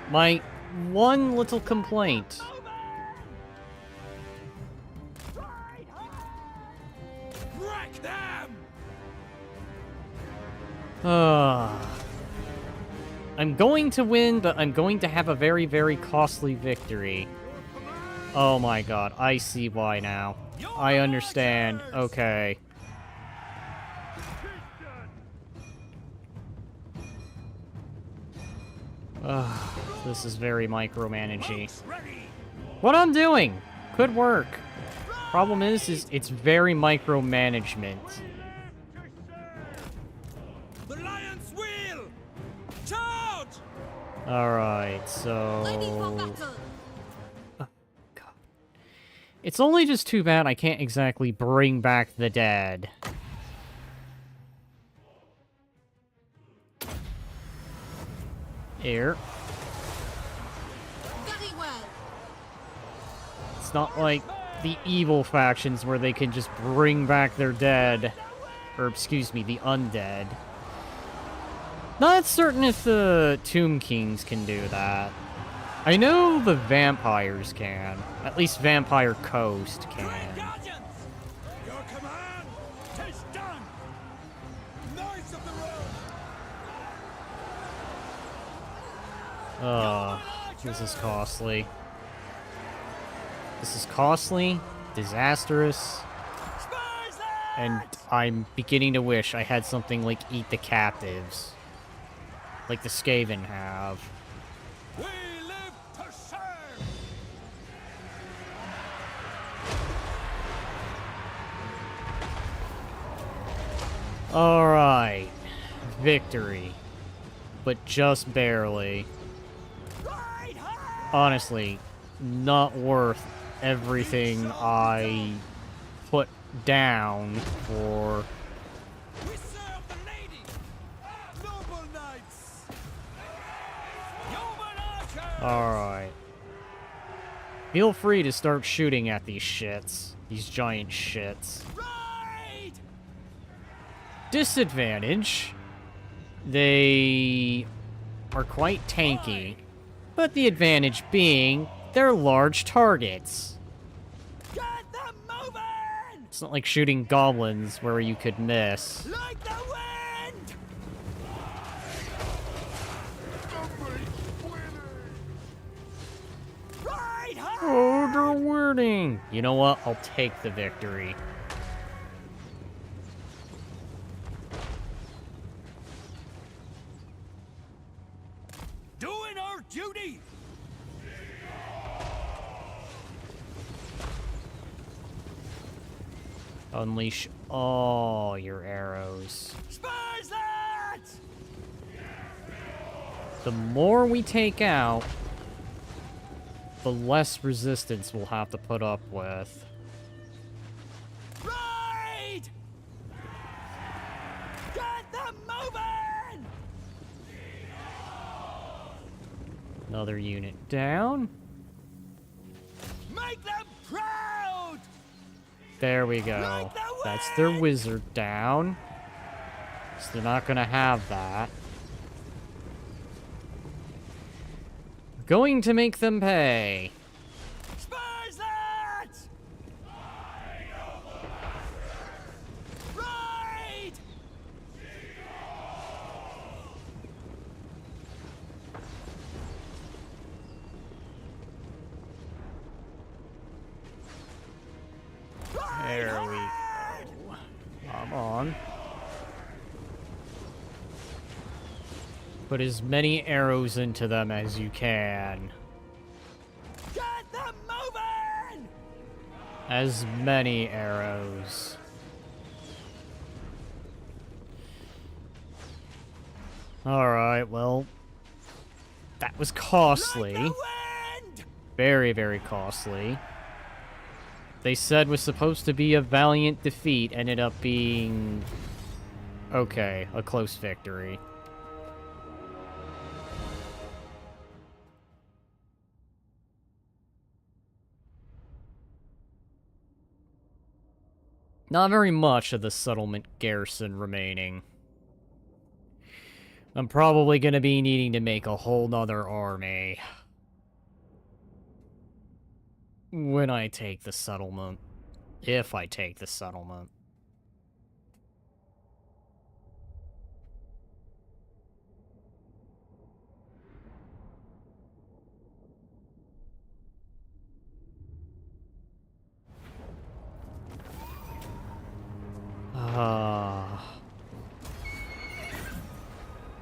My one little complaint. Wreck them! I'm going to win, but I'm going to have a very, very costly victory. Oh my god, I see why now. I understand. Okay. This is very micromanaging. What I'm doing could work. Problem is it's very micromanagement. The lion's wheel! Charge! Alright, Ready for so... battle. God. It's only just too bad I can't exactly bring back the dead. Here. Very well. It's not like the evil factions where they can just bring back their dead. Or, excuse me, the undead. Not certain if the Tomb Kings can do that. I know the vampires can. At least Vampire Coast Great can. Guardians! Your command! 'Tis done! Knights of the road! This is costly. This is costly, disastrous, Spurs, and lads! I'm beginning to wish I had something like Eat the Captives. Like the Skaven have. We live to serve! Alright. Victory. But just barely. Right hard! Honestly, not worth everything I put down for... We serve the lady! Noble knights! Yeoman archers! Alright. Feel free to start shooting at these shits. These giant shits. Right! Disadvantage. They are quite tanky. But the advantage being, they're large targets. Get them moving! It's not like shooting goblins where you could miss. Like the wind! Right hard! Oh, they're winning! You know what? I'll take the victory. Doing our duty! Unleash all your arrows. Spurs, lads! The more we take out, the less resistance we'll have to put up with. Right! Get them moving! Another unit down. Make them proud! There we go. That's their wizard down. So they're not gonna have that. Going to make them pay. Spurs lads! Right! There we go. Come on. Put as many arrows into them as you can. Get them moving! As many arrows. Alright, well, that was costly. Like the wind! Very, very costly. They said was supposed to be a valiant defeat, ended up being... okay, a close victory. Not very much of the settlement garrison remaining. I'm probably gonna be needing to make a whole nother army when I take the settlement. If I take the settlement.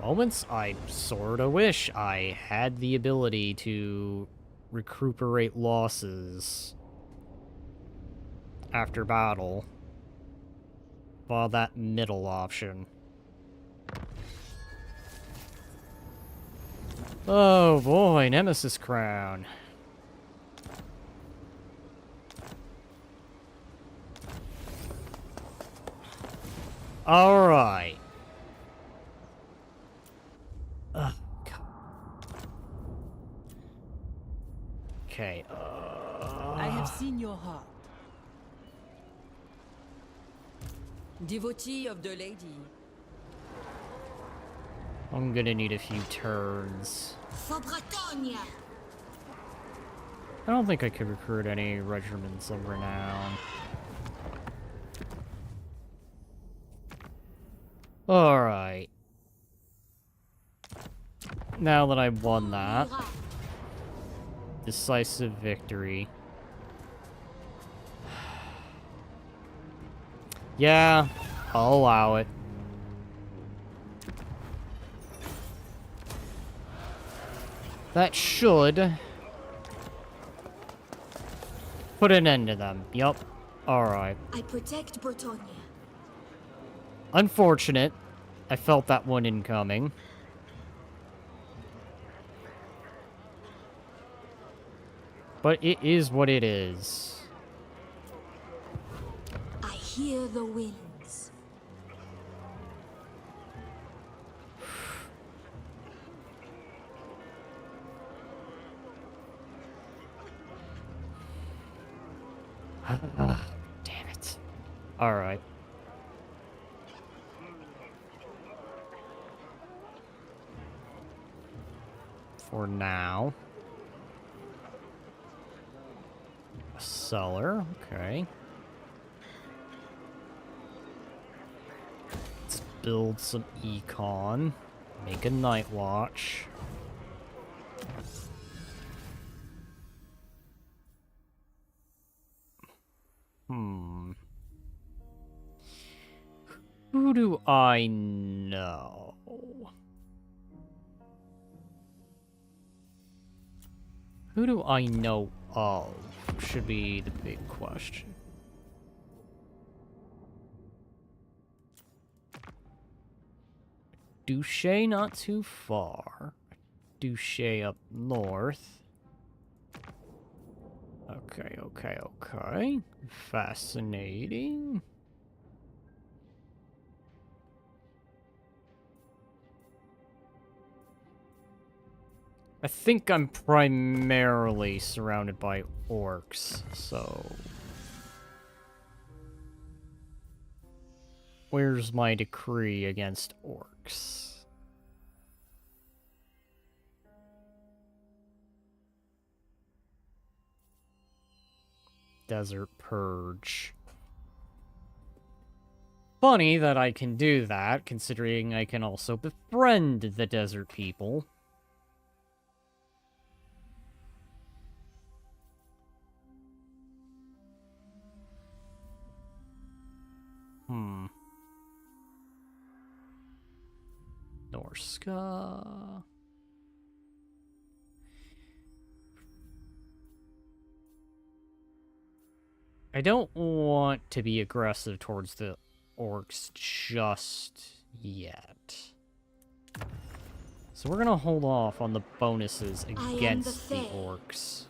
Moments I sorta wish I had the ability to recuperate losses after battle. Well, that middle option. Oh boy, Nemesis Crown. Alright. Ugh, God. Okay, I have seen your heart. Devotee of the lady. I'm gonna need a few turns. For Bretonnia! I don't think I could recruit any regiments of renown. Alright. Now that I've won that. Decisive victory. Yeah, I'll allow it. That should put an end to them. Yup. Alright. I protect Bretonnia. Unfortunate. I felt that one incoming. But it is what it is. I hear the winds. Damn it. Alright. For now. A cellar, okay. Let's build some econ. Make a night watch. Who do I know? Who do I know of? Should be the big question. Douche not too far. Douche up north. Okay. Fascinating. I think I'm primarily surrounded by orcs, so... Where's my decree against orcs? Desert Purge. Funny that I can do that, considering I can also befriend the desert people. Norska. I don't want to be aggressive towards the orcs just yet. So we're gonna hold off on the bonuses against the orcs.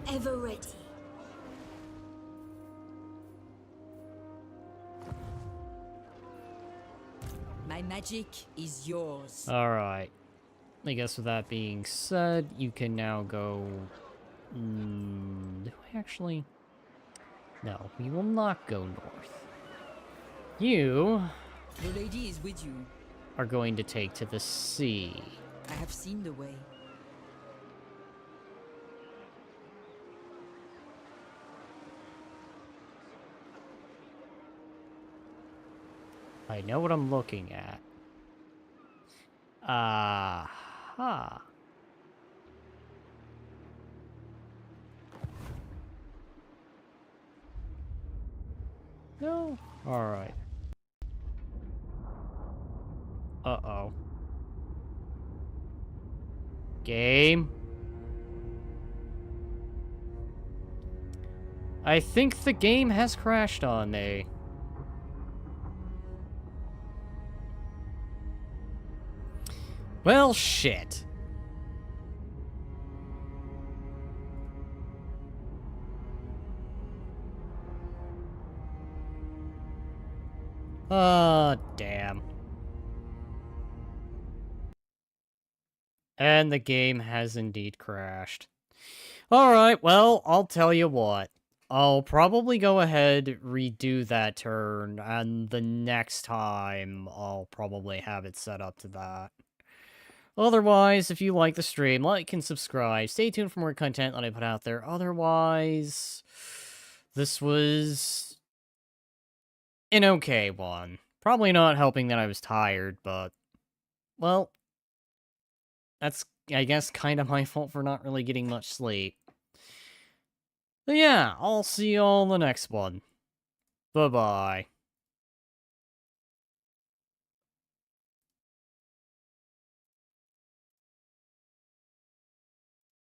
Ever ready. My magic is yours. Alright. I guess with that being said, you can now go... do I actually... No, we will not go north. You... The lady is with you. are going to take to the sea. I have seen the way. I know what I'm looking at. Aha. No? Alright. Uh-oh. Game? I think the game has crashed on me. Well, shit. Damn. And the game has indeed crashed. Alright, well, I'll tell you what. I'll probably go ahead, redo that turn, and the next time I'll probably have it set up to that. Otherwise, if you like the stream, like and subscribe. Stay tuned for more content that I put out there. Otherwise, this was an okay one. Probably not helping that I was tired, but, well, that's, I guess, kind of my fault for not really getting much sleep. But yeah, I'll see you all in the next one. Bye-bye.